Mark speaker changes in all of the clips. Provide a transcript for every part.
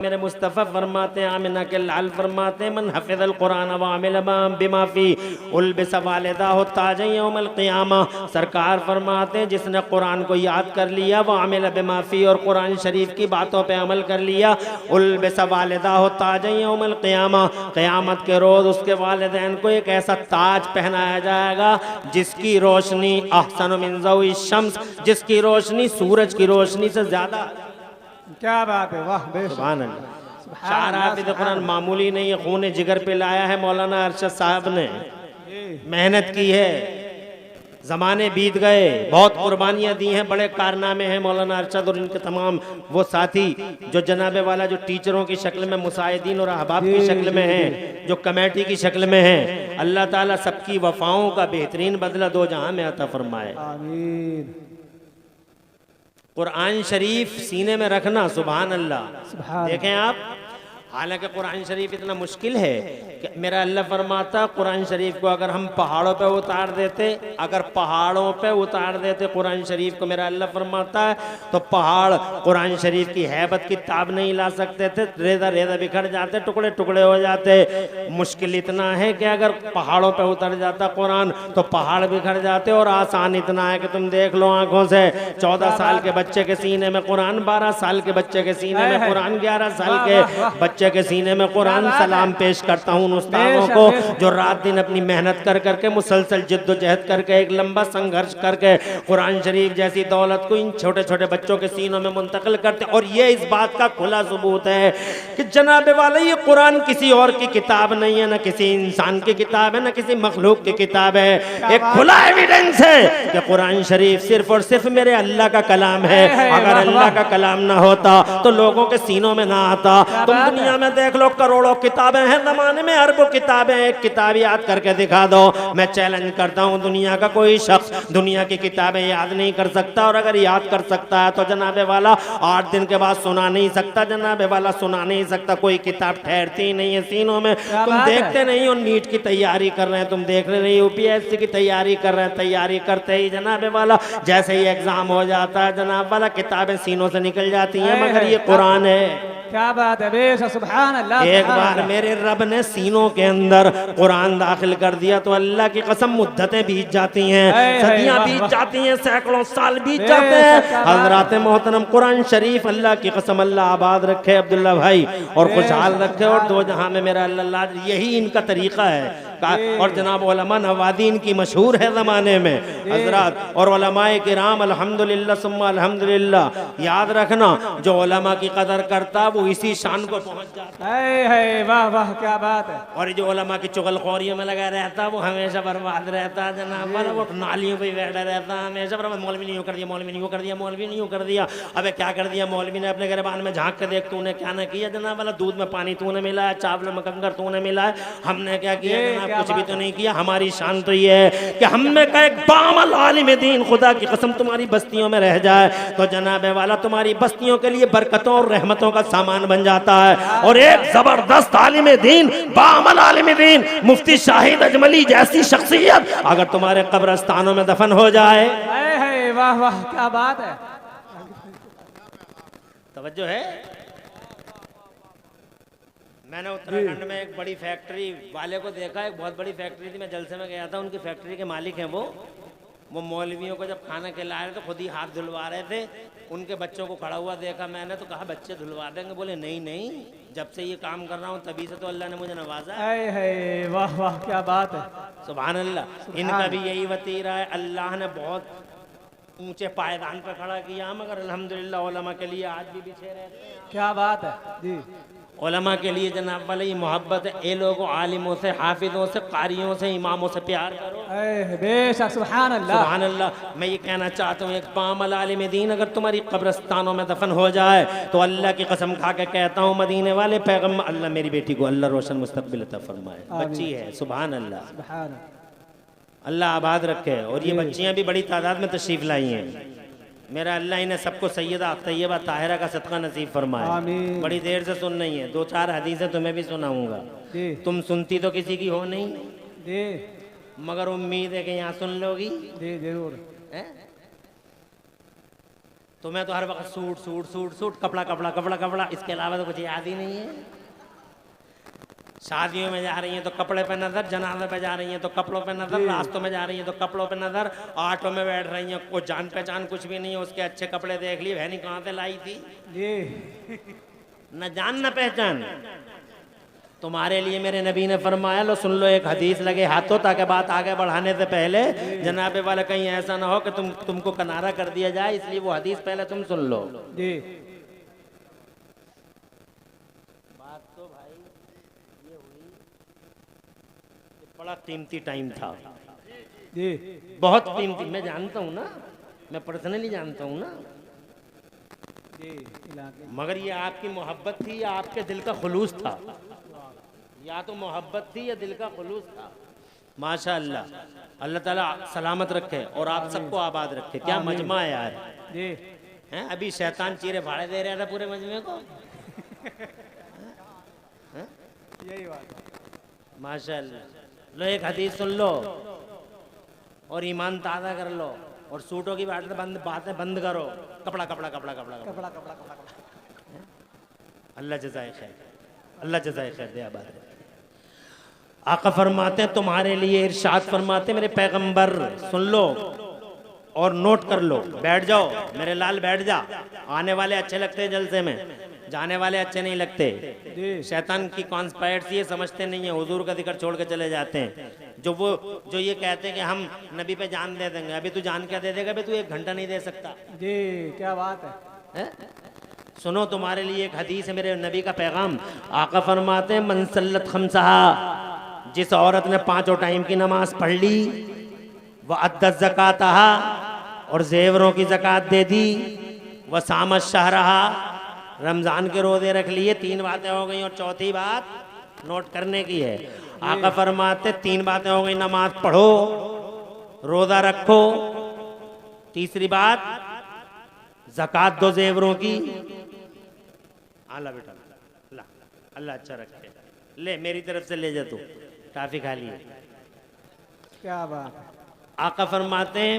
Speaker 1: मेरे मुस्तफ़ा फरमाते हैं, आमिना के लाल फरमाते हैं, मन हफ़िज़ल कुरान व अमिल बिमा फ़ी उल्बिस वालिदाहु ताज यौमल क़ियामा। सरकार फरमाते हैं, जिसने कुरान को याद कर लिया, व अमिल बिमा फ़ी, और कुरान शरीफ की बातों पे अमल कर लिया, उल्बिस वालिदाहु ताज यौमल क़ियामा, क़यामत के रोज़ उसके वालिदैन को एक ऐसा ताज पहनाया जाएगा जिसकी रोशनी अहसन मिन ज़ौइ शम्स, जिसकी रोशनी सूरज की रोशनी से ज़्यादा।
Speaker 2: क्या बात है, वाह बेशक।
Speaker 1: सुभान अल्लाह। चार हाफिज़ कुरान मामूली नहीं है, खून जिगर पे लाया है मौलाना अरशद साहब ने, मेहनत की है, ज़माने बीत गए, बहुत कुर्बानियाँ दी हैं, बड़े कारनामे हैं मौलाना अरशद और इनके तमाम वो साथी जो जनाबे वाला जो टीचरों की शक्ल में, मुसाहिदीन और अहबाब की शक्ल में हैं, जो कमेटी की शक्ल में हैं। अल्लाह ताला सबकी वफ़ाओं का बेहतरीन बदला दो जहां में अता फरमाए।
Speaker 2: आमीन।
Speaker 1: कुरान शरीफ सीने में रखना, सुभान अल्लाह। देखें आप, हालांकि कुरान शरीफ इतना मुश्किल है कि मेरा अल्लाह फरमाता, कुरान शरीफ को अगर हम पहाड़ों पे उतार देते, अगर पहाड़ों पे उतार देते कुरान शरीफ को, मेरा अल्लाह फरमाता है, तो पहाड़ कुरान शरीफ की हैबत की ताब नहीं ला सकते थे, रेजा रेजा बिखर जाते, टुकड़े टुकड़े हो जाते। मुश्किल इतना है कि अगर पहाड़ों पे उतर जाता कुरान तो पहाड़ बिखर जाते, और आसान इतना है कि तुम देख लो आंखों से, 14 साल के बच्चे के सीने में कुरान, 12 साल के बच्चे के सीने में कुरान, 11 साल के बच्चे के सीने में कुरान। सलाम पेश करता हूँ उन उस्तादों को जो रात दिन अपनी मेहनत कर करके, मुसलसल जिद्दोजहद करके, एक लंबा संघर्ष करके कुरान शरीफ जैसी दौलत को इन छोटे छोटे बच्चों के सीनों में मुंतकिल करते। और ये इस बात का खुला सबूत है कि जनाबे वाले ये कुरान किसी और की किताब नहीं है, न किसी इंसान की किताब है, न किसी मखलूक की किताब है। एक खुला एविडेंस है कि कुरान शरीफ सिर्फ और सिर्फ मेरे अल्लाह का कलाम है। अगर अल्लाह का कलाम ना होता तो लोगों के सीनों में ना आता। तुम दुनिया में देख लो, करोड़ों किताबें हैं जमाने में, अरबों किताबें, एक किताब याद करके दिखा दो। मैं चैलेंज करता हूँ, दुनिया का कोई शख्स दुनिया की किताबें याद नहीं कर सकता, और अगर याद कर सकता है तो जनाबे वाला 8 दिन के बाद सुना नहीं सकता, जनाबे वाला सुना नहीं सकता। कोई किताब ठहरती नहीं है सीनों में। तुम देखते नहीं हो, नीट की तैयारी कर रहे हैं, तुम देख रहे नहीं, यूपीएससी की तैयारी कर रहे हैं, तैयारी करते ही जनाबे वाला जैसे ही एग्जाम हो जाता है, जनाब वाला किताबें सीनों से निकल जाती हैं। मगर ये कुरान है।
Speaker 2: क्या बात है, बेशक, सुभान अल्लाह।
Speaker 1: एक बार मेरे रब ने सीनों के अंदर कुरान दाखिल कर दिया तो अल्लाह की कसम मुद्दतें बीत जाती हैं, सदियां बीत जाती हैं, सैकड़ों साल बीत जाते हैं। हजरात मोहतरम, कुरान शरीफ अल्लाह की कसम अल्लाह आबाद रखे अब्दुल्ला भाई, और खुशहाल रखे, और दो जहां में मेरा अल्लाह, यही इनका तरीका है। और जनाब उलमा नवादीन की मशहूर है ज़माने में हजरात, और उलमाए किराम अल्हम्दुलिल्लाह सुम्मा अल्हम्दुलिल्लाह। याद रखना, जो उलमा की कदर करता वो इसी शान को पहुंच जाता
Speaker 2: है। वाह वाह, क्या बात है।
Speaker 1: और जो उलमा की चुगलखोरियों में लगा रहता वो हमेशा बर्बाद रहता जनाब वाला, वो नालियों पे बैठा रहता हमेशा बर्बाद। मौलवी नहीं कर दिया, मौलवी नहीं कर दिया, मौलवी नहीं कर दिया। अबे क्या कर दिया मौलवी ने? अपने गिरबान में झांक के देख, तूने क्या ना किया जनाब वाला। दूध में पानी तूने मिलाया, चावल में कंकर तूने मिलाया, हमने क्या किया जनाब? कुछ भी तो नहीं किया। हमारी शान तो ये है कि हमने कहा एक बामल आलिम दीन, खुदा की कसम तुम्हारी बस्तियों में रह जाए तो जनाबे वाला तुम्हारी बस्तियों के लिए बरकतों और रहमतों का सामान बन जाता है। और एक जबरदस्त आलिम दीन, बामल आलिम दीन, मुफ्ती शाहिद अजमली जैसी शख्सियत अगर तुम्हारे कब्रस्तानों में दफन हो जाए,
Speaker 2: वाह वाह, क्या बात है।
Speaker 1: तवज्जो है। मैंने उत्तराखंड में एक बड़ी फैक्ट्री वाले को देखा, एक बहुत बड़ी फैक्ट्री थी, मैं जलसे में गया था, उनकी फैक्ट्री के मालिक हैं वो मौलवियों को जब खाना खिला रहे तो खुद ही हाथ धुलवा रहे थे। उनके बच्चों को खड़ा हुआ देखा मैंने तो कहा बच्चे धुलवा देंगे? बोले नहीं नहीं, जब से ये काम कर रहा हूँ तभी से तो अल्लाह ने मुझे नवाजा है।
Speaker 2: वाह वाह, क्या बात है,
Speaker 1: सुभान अल्लाह। इनका भी यही वतीरा है, अल्लाह ने बहुत ऊंचे पायदान पर खड़ा किया, मगर अल्हम्दुलिल्लाह उलमा के लिए आज भी बिछे रहते हैं।
Speaker 2: क्या बात है जी।
Speaker 1: उलमा के लिए जनाब वाले ये मोहब्बत है। ए लोगों, आलिमों से, हाफिजों से, कारियों से, इमामों से प्यार करो।
Speaker 2: बेशक, सुभान अल्लाह,
Speaker 1: सुभान अल्लाह। मैं ये कहना चाहता हूँ, एक बामल आलिम दीन अगर तुम्हारी कब्रस्तानों में दफन हो जाए तो अल्लाह की कसम खा के कहता हूँ, मदीने वाले पैगम्बर, अल्लाह मेरी बेटी को अल्लाह रोशन मुस्तकबिल अता फरमाए। बच्ची है, सुभान अल्लाह, अल्लाह आबाद रखे। और ये बच्चियाँ भी बड़ी तादाद में तशरीफ लाई हैं। मेरा अल्लाह इन्हें सबको सैयदा तैयबा ताहिरा का सदका नसीब फरमाए। बड़ी देर से सुन नहीं है, 2-4 हदीसें तुम्हें भी सुनाऊंगा, तुम सुनती तो किसी की हो नहीं, मगर उम्मीद है कि यहाँ सुन लोगी।
Speaker 2: जरूर।
Speaker 1: तुम्हें तो हर वक्त सूट सूट सूट सूट, कपड़ा कपड़ा कपड़ा कपड़ा, इसके अलावा तो कुछ याद ही नहीं है। शादियों में जा रही हैं तो कपड़े पे नजर, जनाजे पे जा रही हैं तो कपड़ों पे नजर, रास्तों में जा रही हैं तो कपड़ों पे नजर, ऑटो में बैठ रही हैं कोई जान पहचान कुछ भी नहीं है, उसके अच्छे कपड़े देख लिए, बहनी कहाँ से लाई थी,
Speaker 2: जी
Speaker 1: न जान न पहचान। तुम्हारे लिए मेरे नबी ने फरमाया, लो सुन लो एक हदीस लगे हाथों, ताकि बात आगे बढ़ाने से पहले जनाबे वाला कहीं ऐसा ना हो कि तुमको किनारा कर दिया जाए, इसलिए वो हदीस पहले तुम सुन लो।
Speaker 2: जी
Speaker 1: बात तो भाई ये हुई कि बड़ा कीमती टाइम था,
Speaker 2: जी
Speaker 1: बहुत कीमती, मैं जानता हूँ ना, मैं पर्सनली जानता हूँ ना,
Speaker 2: जी इलाके
Speaker 1: मगर ये आपकी मोहब्बत थी या आपके दिल का खुलूस था, या तो मोहब्बत थी या दिल का खुलूस था। माशाअल्लाह, अल्लाह ताला सलामत रखे और आप सबको आबाद रखे। क्या मजमा है यार,
Speaker 2: जी
Speaker 1: हैं? अभी शैतान चीरे भाड़े दे रहा था पूरे मजमे को।
Speaker 2: यही बात है।
Speaker 1: माशाअल्लाह, लो एक हदीस सुन लो और ईमान ताज़ा कर लो, और सूटों की बातें बंद करो, कपड़ा कपड़ा कपड़ा कपड़ा कपड़ा।
Speaker 2: कपड़ा कपड़ा कपड़ा कपड़ा।
Speaker 1: अल्लाह जज़ाए खैर, अल्लाह जज़ाए खैर दे आबाद रखे। आका फरमाते हैं तुम्हारे लिए इरशाद फरमाते, मेरे पैगंबर सुन लो और नोट कर लो, बैठ जाओ मेरे लाल बैठ जा। आने वाले अच्छे लगते हैं जलसे में, जाने वाले अच्छे नहीं लगते। शैतान की कॉन्स्पायर्स ये समझते नहीं है, हुजूर का जिक्र छोड़ के चले जाते हैं। जो ये कहते हैं कि हम नबी पे जान दे देंगे, अभी तू जान क्या दे देगा, अभी तू 1 घंटा नहीं दे सकता।
Speaker 2: जी क्या बात है।
Speaker 1: सुनो तुम्हारे लिए एक हदीस है, मेरे नबी का पैगाम। आका फरमाते हैं मनसल्लत खमसहा, जिस औरत ने 5 टाइम की नमाज पढ़ ली, वह अद्दत ज़कातहा, और जेवरों की ज़कात दे दी, वह सामत शहरहा, रमज़ान के रोज़े रख लिए। 3 बातें हो गई और चौथी बात नोट करने की है। आका फरमाते 3 बातें हो गई, नमाज पढ़ो, रोज़ा रखो, तीसरी बात ज़कात दो जेवरों की। आला बेटा, अल्लाह अच्छा रखे, ले मेरी तरफ से ले जा, तू काफी खा लिए।
Speaker 2: क्या बात है।
Speaker 1: आका फरमाते हैं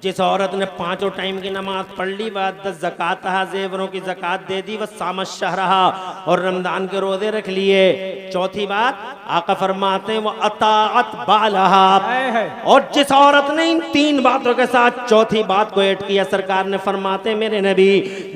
Speaker 1: जिस औरत ने 5 टाइम की नमाज पढ़ ली, वह ज़कात जेवरों की ज़कात दे दी, वह सामत शहरहा, और रमजान के रोजे रख लिए। चौथी बात आका फरमाते हैं वह अताअत बालहा, और जिस औरत ने इन 3 बातों के साथ चौथी बात को ऐड किया, सरकार ने फरमाते मेरे नबी,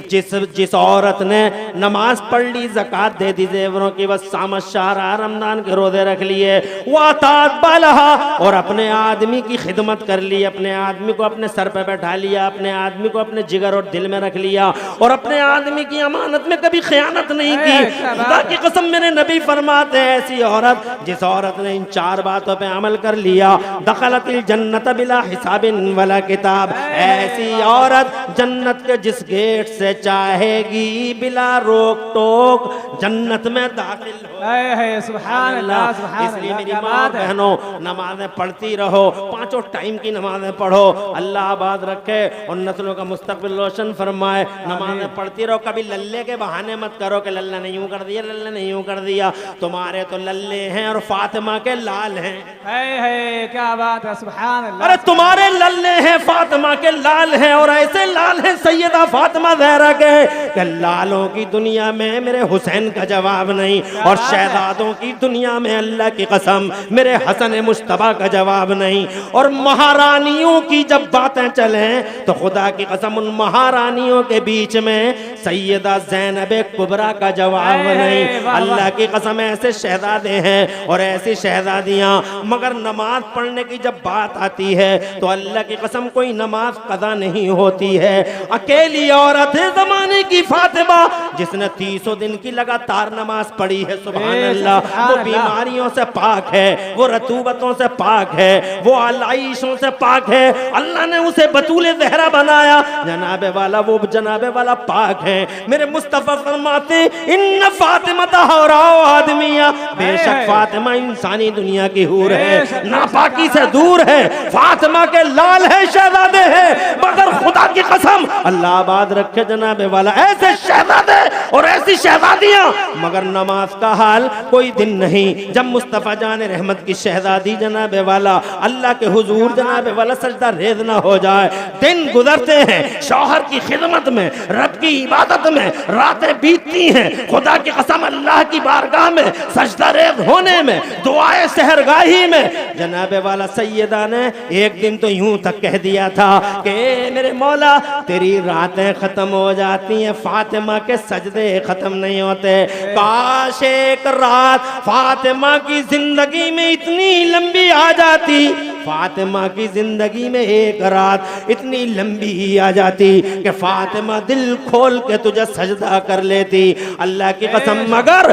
Speaker 1: जिस औरत ने नमाज पढ़ ली, ज़कात दे दी जेवरों की, वह सामत शहरहा, रमजान के रोजे रख लिए, वह अताअत बालहा, और अपने आदमी की खिदमत कर ली, अपने आदमी को अपने सर पे बैठा लिया, अपने आदमी को अपने जिगर और दिल में रख लिया, और अपने आदमी की अमानत में कभी खयानत नहीं की। खुदा की कसम मेरे नबी फरमाते हैं ऐसी औरत, जिस औरत ने इन 4 बातों पे अमल कर लिया, दखलतिल जन्नत बिला हिसाबिन वला किताब, ऐसी औरत जन्नत के जिस गेट से चाहेगी बिला रोक टोक जन्नत में दाखिल हो।
Speaker 2: सुभान अल्लाह, सुभान
Speaker 1: इसलिए
Speaker 2: अल्लाह,
Speaker 1: मेरी
Speaker 2: क्या
Speaker 1: माँ
Speaker 2: बात है।
Speaker 1: बहनों, नमाजें पढ़ती रहो, 5 टाइम की नमाजें पढ़ो, अल्लाह आबाद रखे और नस्लों का मुस्तकबिल रोशन फरमाए। नमाजें पढ़ती रहो, कभी लल्ले के बहाने मत करो कि लल्ला ने यूं कर दिया, लल्ला ने यूं कर दिया। तुम्हारे तो लल्ले हैं और फातिमा के लाल हैं।
Speaker 2: है क्या बात है। सुभान अल्लाह।
Speaker 1: अरे तुम्हारे लल्ले हैं, फातिमा के लाल हैं, और ऐसे लाल हैं सैयदा फातिमा ज़हरा के कि लालों की दुनिया में मेरे हुसैन का जवाब नहीं, और शहजादों की दुनिया में अल्लाह की कसम मेरे हसन मुश्तबा का जवाब नहीं। और महारानियों की जब बातें चलें तो खुदा की कसम उन महारानियों के बीच में सैयदा ज़ैनब कुबरा का जवाब नहीं। अल्लाह की कसम ऐसे शहजादे हैं और ऐसी शहजादियां, मगर नमाज पढ़ने की जब बात आती है तो अल्लाह की कसम कोई नमाज कदा नहीं होती है। अकेली औरत है जमाने की फातिमा, जिसने 30 दिन की लगातार नमाज पढ़ी है। सुभान अल्लाह। वो बीमारियों से पाक है, वो रतूबतों से पाक है, वो आलाइशों से पाक है। अल्लाह ने उसे बतूले ज़हरा बनाया, जनाबे वाला, वो जनाबे वाला पाक है। हैं। मेरे मुस्तफा फरमाते इन फातिमा तहराओ आदमिया, बेशक फातिमा इंसानी दुनिया की हूर है, नापाकी से दूर है, फातिमा के लाल है, शहजादे है, मगर खुदा की कसम अल्लाह आबाद रखे जनाबे वाला ऐसे शहजादे और ऐसी शहजादियां, मगर नमाज का हाल कोई दिन नहीं जब मुस्तफा जान रहमत की शहजादी जनाबे वाला अल्लाह के हुजूर जनाबे वाला सजदा रेज ना हो जाए। दिन गुजरते हैं शौहर की खिदमत में, रब की इबादत में, रातें बीतती हैं खुदा की कसम अल्लाह की बारगाह में सजदा रेज होने में, दुआए सहरगाही में। जनाबे वाला सैयदा ने एक दिन तो यूं तक कह दिया था कि मेरे मौला तेरी रातें खत्म हो जाती हैं, फातिमा के सजदे खत्म नहीं होते। काश एक रात फातिमा की जिंदगी में इतनी लंबी आ जाती, फातिमा की जिंदगी में एक रात इतनी लंबी ही आ जाती कि फातिमा दिल खोल के तुझे सजदा कर लेती। अल्लाह की कसम मगर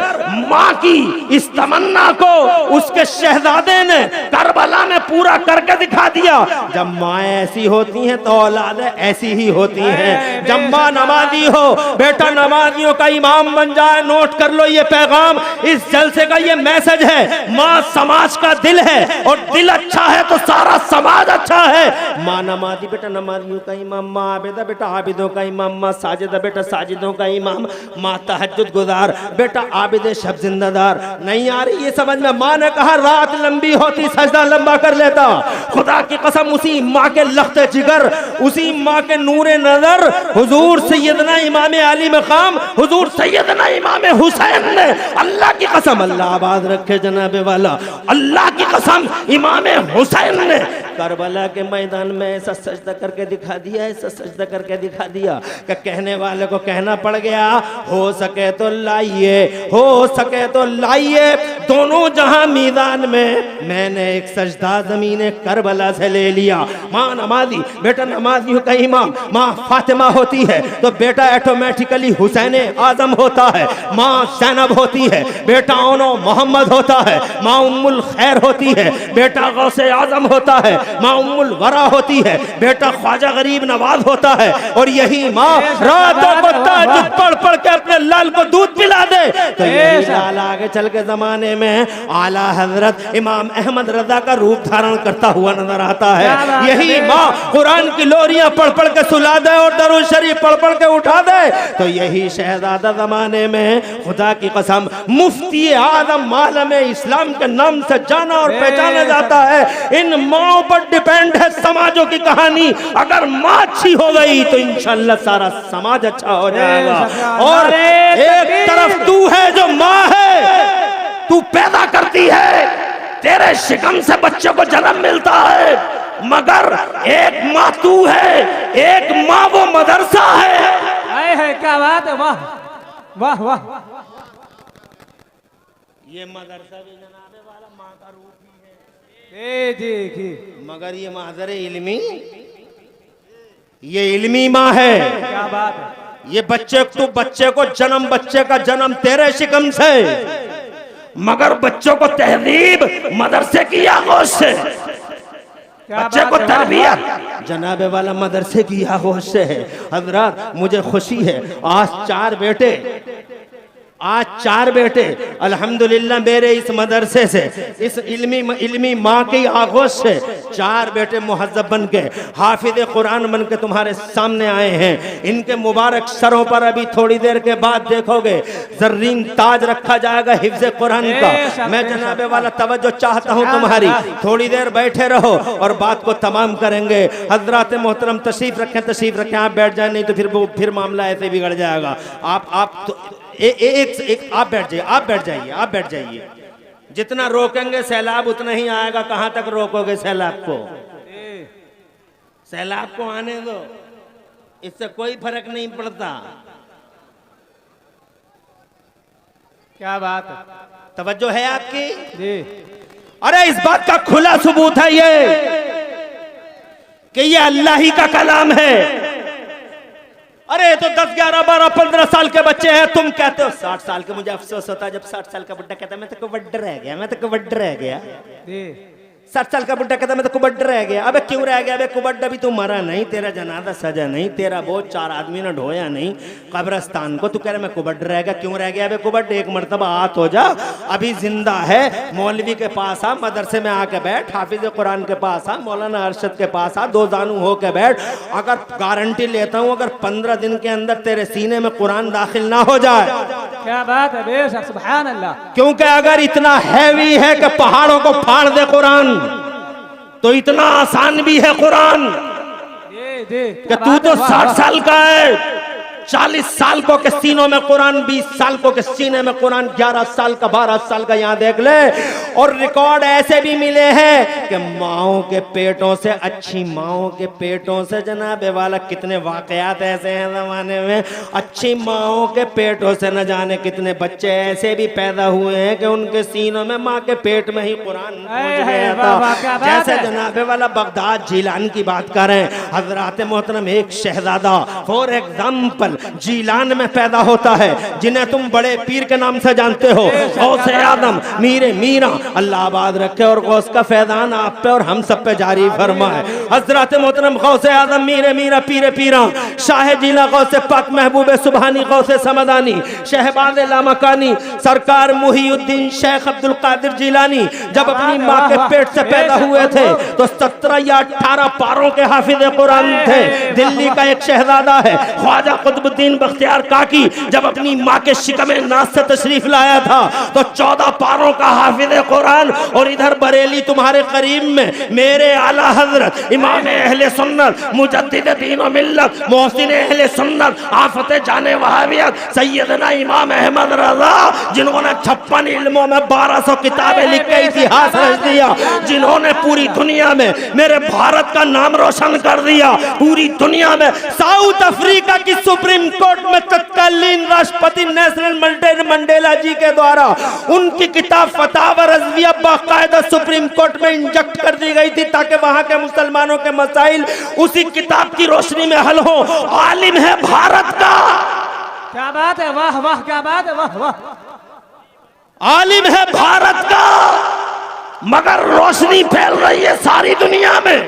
Speaker 1: माँ की इस तमन्ना को उसके शहजादे ने करबला में पूरा करके दिखा दिया। जब माँ ऐसी होती हैं तो औलाद ऐसी ही होती हैं। जब माँ नमाजी हो, बेटा नमाजियों का इमाम बन जाए, नोट कर लो ये पैगाम, इस जलसे का ये मैसेज है। माँ समाज का दिल है और दिल अच्छा है तो सारा समाज अच्छा है। माँ नमाजी बेटा नमाजियों का इमाम, माँ आबिदा बेटा आबिदों का इमाम, माँ साजिदा बेटा साजिदों का इमाम, माँ तहज्जुद गुजार बेटा आबिद शब जिंदादार। नहीं आ रही ये समझ में? माँ ने कहा रात लंबी होती सजदा लंबा कर लेता। खुदा की कसम उसी माँ के लख्ते जिगर, उसी माँ के नूरे नजर हुजूर सैयदना इमाम अली मकाम हुजूर सैयदना इमाम हुसैन ने, अल्लाह की कसम अल्लाह आबाद रखे जनाबे वाला, अल्लाह की कसम इमाम हुसैन ने करबला के मैदान में ऐसा सजदा करके दिखा दिया, ऐसा सजदा करके दिखा दिया कि कहने वाले को कहना पड़ गया हो सके तो लाइए, हो सके तो लाइए दोनों जहां मीदान में। मैंने एक सजदा जमीन करबला से ले लिया। माँ नमाजी बेटा नमाजियों का इमाम माँ फातिमा होती है तो बेटा ऑटोमेटिकली हुसैन आजम होता है। माँ ज़ैनब होती है, बेटा ओनो मोहम्मद होता है। माँ उम्मुल खैर होती है, बेटा गौसे आजम होता है। माँ उम्मुल वरा होती है, बेटा ख्वाजा गरीब नवाज होता है। और यही माँ रातों को तहज्जुद पढ़ पढ़ के अपने लाल को दूध पिला दे तो यही लाल आगे चल के जमाने में आला हजरत इमाम अहमद रजा का रूप धारण करता हुआ नजर आता है। यही माँ कुरान की लोरियां पढ़ पढ़ के सुला दे और दरूद शरीफ पढ़ पढ़ के उठा दे तो यही शहजादा जमाने में खुदा की कसम मुफ्ती आजम आलम इस्लाम के नाम से जाना और पहचाना जाता है। इन माओ पर डिपेंड है समाजों की कहानी। अगर माँ अच्छी हो गई तो इंशाल्लाह सारा समाज अच्छा हो जाएगा। और एक तरफ तू है जो माँ है, तू पैदा करती है, तेरे शिकम से बच्चे को जन्म मिलता है, मगर एक माँ तू है, एक माँ वो मदरसा है।
Speaker 2: क्या बात है, वाह वाह वाह।
Speaker 1: ये मदरसा भी जनाबे वाला माँ का रूप ही है
Speaker 2: जी,
Speaker 1: मगर ये माजर इल्मी, ये इल्मी माँ है।
Speaker 2: क्या बात है।
Speaker 1: ये बच्चे को जन्म, बच्चे का जन्म तेरे शिकम से, मगर बच्चों को तहजीब मदरसे की आगोश से, बच्चे को तरबियत जनाबे वाला मदरसे की आगोश से है। हजरात मुझे खुशी है आज चार बेटे अल्हम्दुलिल्लाह मेरे इस मदरसे से, इस इल्मी माँ की आगोश से 4 बेटे मुहज्जब बन के हाफिज कुरान बन के तुम्हारे सामने आए हैं। इनके मुबारक सरों पर अभी थोड़ी देर के बाद देखोगे जर्रीन ताज रखा जाएगा हिफ्ज़ कुरान का। मैं जनाबे वाला तवज्जो चाहता हूँ तुम्हारी, थोड़ी देर बैठे रहो और बात को तमाम करेंगे। हजरात मोहतरम तशरीफ रखें, आप बैठ जाए, नहीं तो फिर मामला ऐसे बिगड़ जाएगा। एक आप बैठ जाइए। जितना रोकेंगे सैलाब उतना ही आएगा। कहां तक रोकोगे सैलाब को? सैलाब को आने दो, इससे कोई फर्क नहीं पड़ता।
Speaker 2: क्या बात है,
Speaker 1: तवज्जो है आपकी
Speaker 2: जी।
Speaker 1: अरे इस बात का खुला सबूत है ये कि ये अल्लाह ही का कलाम है। अरे तो 10, 11, 12, 15 साल के बच्चे हैं, तुम कहते हो 60 साल के। मुझे अफसोस होता है जब 60 साल का बुड्ढा कहता है मैं तो कबड्ड रह गया, मैं तो कबड्ड रह गया। 60 साल का बुढ़ा कहता मैं तो कुबड्ड रह गया। अबे क्यों रह गया? अबे कुबड्ड अभी तू मरा नहीं, तेरा जनाजा सजा नहीं, तेरा बोझ 4 आदमी ने ढोया नहीं कब्रस्तान को, तू कह रहा मैं कुबड्ड रह गया। क्यों रह गया? अबे कुबड्ड एक मर्तबा हाथ हो जा, अभी जिंदा है। मौलवी के पास आ, मदरसे में आके बैठ, हाफिज कुरान के पास आ, मौलाना अरशद के पास आ, 2 जानू हो के बैठ। अगर गारंटी लेता हूँ, अगर 15 दिन के अंदर तेरे सीने में कुरान दाखिल ना हो जाए।
Speaker 2: क्या बात है बेशक, सुभान अल्लाह।
Speaker 1: क्योंकि अगर इतना हैवी है कि पहाड़ों को फाड़ दे कुरान, तो इतना आसान भी है कुरान कि तू तो 60 साल का है, 40 साल को के सीनों में कुरान, 20 साल को के सीने में कुरान, 11 साल का 12 साल का यहाँ देख ले। और रिकॉर्ड ऐसे भी मिले हैं कि माओं के पेटों से, अच्छी माओं के पेटों से जनाबे वाला, कितने वाकयात ऐसे हैं जमाने में, अच्छी माओं के पेटों से न जाने कितने बच्चे ऐसे भी पैदा हुए हैं कि उनके सीनों में माँ के पेट में ही कुरान पहुंच गया था। जैसे जनाबे वाला बगदाद जीलान की बात करें, हजरात मोहतरम एक शहजादा फॉर एग्जाम्पल जीलान में पैदा होता है, जिन्हें तुम बड़े पीर के नाम से जानते हो, गौसे आदम मीरे मीरा, अल्लाह आबाद रखे और गौस का फैजान आप पे और हम सब पे जारी फरमाए। हजरत मोहतरम गौसे आदम मीरे मीरा पीरे पीरा शाह जिला गौसे पाक महबूब सुबहानी गौसे समदानी शहबाज लामकानी सरकार मुहीउद्दीन शेख अब्दुल कादिर जिलानी जब अपनी माँ के पेट से पैदा हुए थे तो 17 या 18 पारों के हाफिज कुरान थे। दिल्ली का एक शहजादा है ख्वाजा कुतुबुद्दीन बख्तियार काकी, जब अपनी माँ के शिकमे नाज से तशरीफ लाया था तो 14 पारों का हाफिज कुरान। और इधर बरेली तुम्हारे करीब में मेरे आला हजरत इमाम अहले सुन्नत मुजद्दिद दीन व मिल्लत मोहसिन अहले सुन्नत आफत जाने वहाबियत सैयदना इमाम अहमद रजा, जिन्होंने 56 इल्मों में 1200 किताबें लिख के इतिहास रच दिया, जिन्होंने पूरी दुनिया में मेरे भारत का नाम रोशन कर दिया, पूरी दुनिया में साउथ अफ्रीका की सुप्रीम कोर्ट में तत्कालीन राष्ट्रपति नेल्सन मंडेला जी के द्वारा उनकी किताब फतावा रज़विया बाकायदा सुप्रीम कोर्ट में इंजेक्ट कर दी गई थी ताकि वहां के मुसलमानों के मसाइल उसी किताब की रोशनी में हल हो। आलिम है भारत का,
Speaker 2: क्या बात है, वाह वाह, क्या बात है, वाह वाह।
Speaker 1: आलिम है भारत का, मगर रोशनी फैल रही है सारी दुनिया में।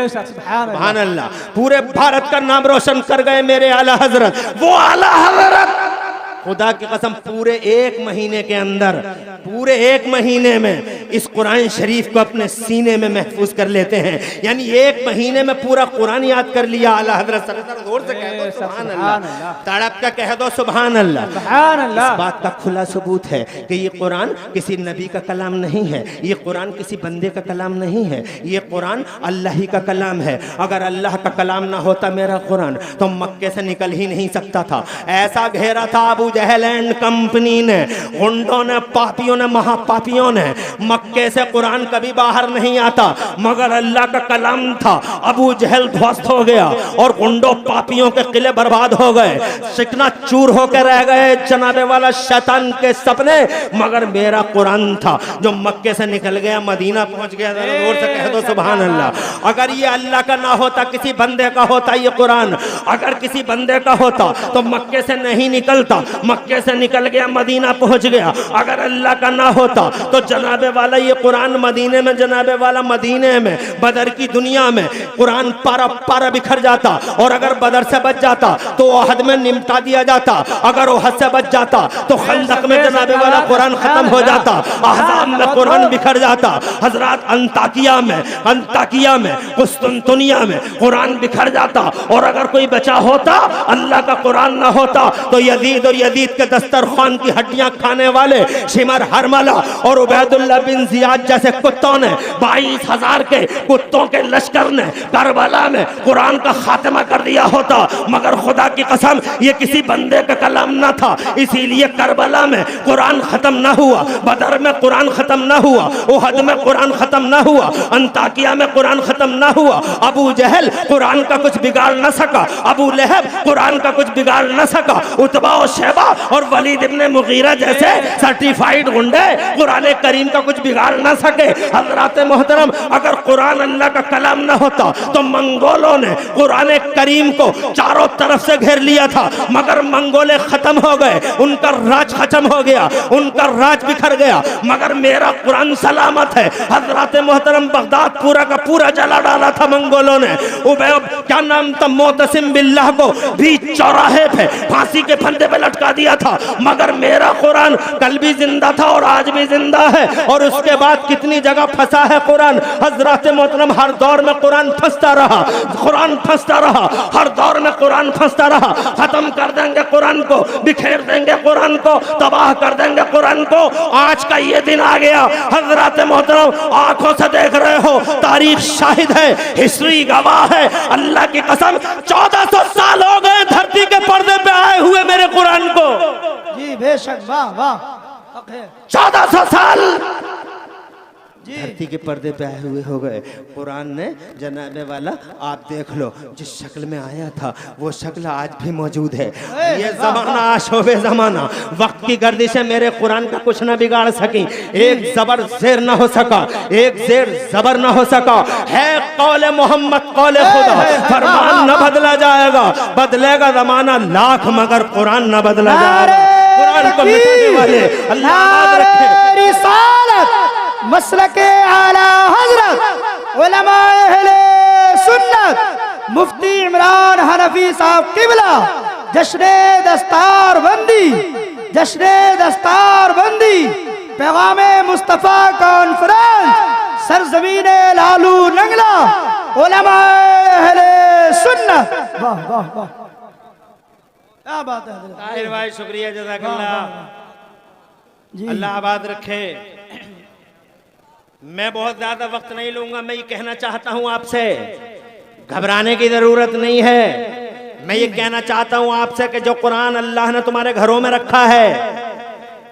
Speaker 1: सुभान अल्लाह, पूरे भारत का नाम रोशन कर गए मेरे आला हजरत। वो आला हजरत खुदा की कसम पूरे 1 महीने के अंदर, पूरे 1 महीने में इस कुरान शरीफ को अपने सीने में महफूज कर लेते हैं। यानी 1 महीने में पूरा कुरान याद कर लिया आला हजरत। जोर से कह दो सुभान अल्लाह, तड़प का कह दो सुभान अल्लाह। इस बात का खुला सबूत है कि ये कुरान किसी नबी का कलाम नहीं है, ये कुरान किसी बंदे का कलाम नहीं है, ये कुरान अल्लाह ही का कलाम है। अगर अल्लाह का कलाम ना होता मेरा कुरान तो मक्के से निकल ही नहीं सकता था। ऐसा घेरा था अबू जहल एंड कंपनी ने, गुंडों ने, पापियों ने, महापापियों ने। मक्के से कुरान कभी बाहर नहीं आता, मगर अल्लाह का कलाम था। अबू जहल ध्वस्त हो गया और गुंडों पापियों के किले बर्बाद हो गए, चिकना चूर होकर रह गए जनाबे वाला शैतान के सपने, मगर मेरा कुरान था जो मक्के से निकल गया, मदीना पहुंच गया। जोर से कह दो सुभान अल्लाह। अगर ये अल्लाह का ना होता, किसी बंदे का होता ये कुरान, अगर किसी बंदे का होता तो मक्के से नहीं निकलता, मक्के से निकल गया, मदीना पहुंच गया। अगर अल्लाह का ना होता तो जनाबे वाला ये कुरान मदीने में, जनाबे वाला मदीने में, बदर की दुनिया में कुरान पारा पारा बिखर जाता। और अगर बदर से बच जाता तो ओहद में निपटा दिया जाता, अगर ओहद से बच जाता तो खंदक में जनाबे वाला कुरान खत्म हो जाता, अहज़ाब में कुरान बिखर जाता। हजरात अंताकिया में कुस्तुनतुनिया में कुरान बिखर जाता। और अगर कोई बचा होता, अल्लाह का कुरान ना होता तो यजीद और यजीद के दस्तरखान की हड्डियां खाने वाले शिमर हरमला और उबैदुल्लाह बिन जियाद जैसे कुत्तों ने, 22,000 के कुत्तों के लश्कर ने करबला में कुरान का खात्मा कर दिया होता। मगर खुदा की कसम ये किसी बंदे का कलाम ना था, इसीलिए करबला में कुरान खत्म ना हुआ, बदर में कुरान खत्म ना हुआ, उहद में कुरान खत्म ना हुआ, अंताकिया में कुरान खत्म ना हुआ। अबू जहल कुरान का कुछ बिगाड़ ना सका, अबू लहब कुरान का कुछ बिगाड़ ना सका, उतबा और शैबा सहाबा और वलीद इब्ने मुगीरा जैसे सर्टिफाइड गुंडे कुरान करीम का कुछ बिगाड़ ना सके। हजरात मोहतरम, अगर कुरान अल्लाह का कलाम ना होता तो मंगोलों ने कुरान करीम को चारों तरफ से घेर लिया था, मगर मंगोले खत्म हो गए, उनका राज खत्म हो गया, उनका राज बिखर गया, मगर मेरा कुरान सलामत है। हजरात मोहतरम, बगदाद पूरा का पूरा जला डाला था मंगोलों ने। क्या नाम था, मोतसिम बिल्लाह को भी चौराहे पे फांसी के फंदे पे लटका दिया था, मगर मेरा कुरान कल भी जिंदा था और आज भी जिंदा है। और उसके बाद कितनी जगह फंसा है कुरान। हजरात मोहतरम, हर दौर में कुरान फंसता रहा, कुरान फंसता रहा, हर दौर में कुरान फंसता रहा। खत्म कर देंगे कुरान को, बिखेर देंगे कुरान को, तबाह कर देंगे कुरान को। आज का ये दिन आ गया। हजरात मोहतरम, आंखों से देख रहे हो, तारीख शाहिद है, हिस्ट्री गवाह है। अल्लाह की कसम, 1400 साल हो गए धरती के पर्दे पे आए हुए मेरे कुरान को।
Speaker 2: जी बेशक, वाह वाह,
Speaker 1: 1400 साल धरती के पर्दे पे आए हुए हो गए। कुरान ने जनाबे वाला, आप देख लो, जिस शक्ल में आया था वो शक्ल आज भी मौजूद है। ये जमाना आशोबे जमाना, वक्त की गर्दिशें मेरे कुरान का कुछ ना बिगाड़ सकी। एक जबर जेर ना हो सका, एक जेर जबर ना हो सका। है कौले मोहम्मद कौले खुदा, फरमान न बदला जाएगा, बदलेगा जमाना लाख मगर कुरान न बदला जाएगा। कुरान को मिटाने वाले अल्लाह रखे।
Speaker 2: रिसालत मसलके आला हजरत उलमाए अहले सुन्नत मुफ्ती इमरान हनफी साहब किबला जश्ने दस्तार बंदी, जश्ने दस्तार बंदी पैगामे मुस्तफ़ा कॉन्फ्रेंस सरजमीने लालू नंगला उलमाए अहले सुन्नत। वाह वाह वाह, क्या बात है
Speaker 1: ताहिर भाई, शुक्रिया, जज़ाकल्लाह, अल्लाह आबाद रखे। मैं बहुत ज्यादा वक्त नहीं लूंगा। मैं ये कहना चाहता हूं आपसे, घबराने की जरूरत नहीं है। मैं ये कहना चाहता हूं आपसे कि जो कुरान अल्लाह ने तुम्हारे घरों में रखा है,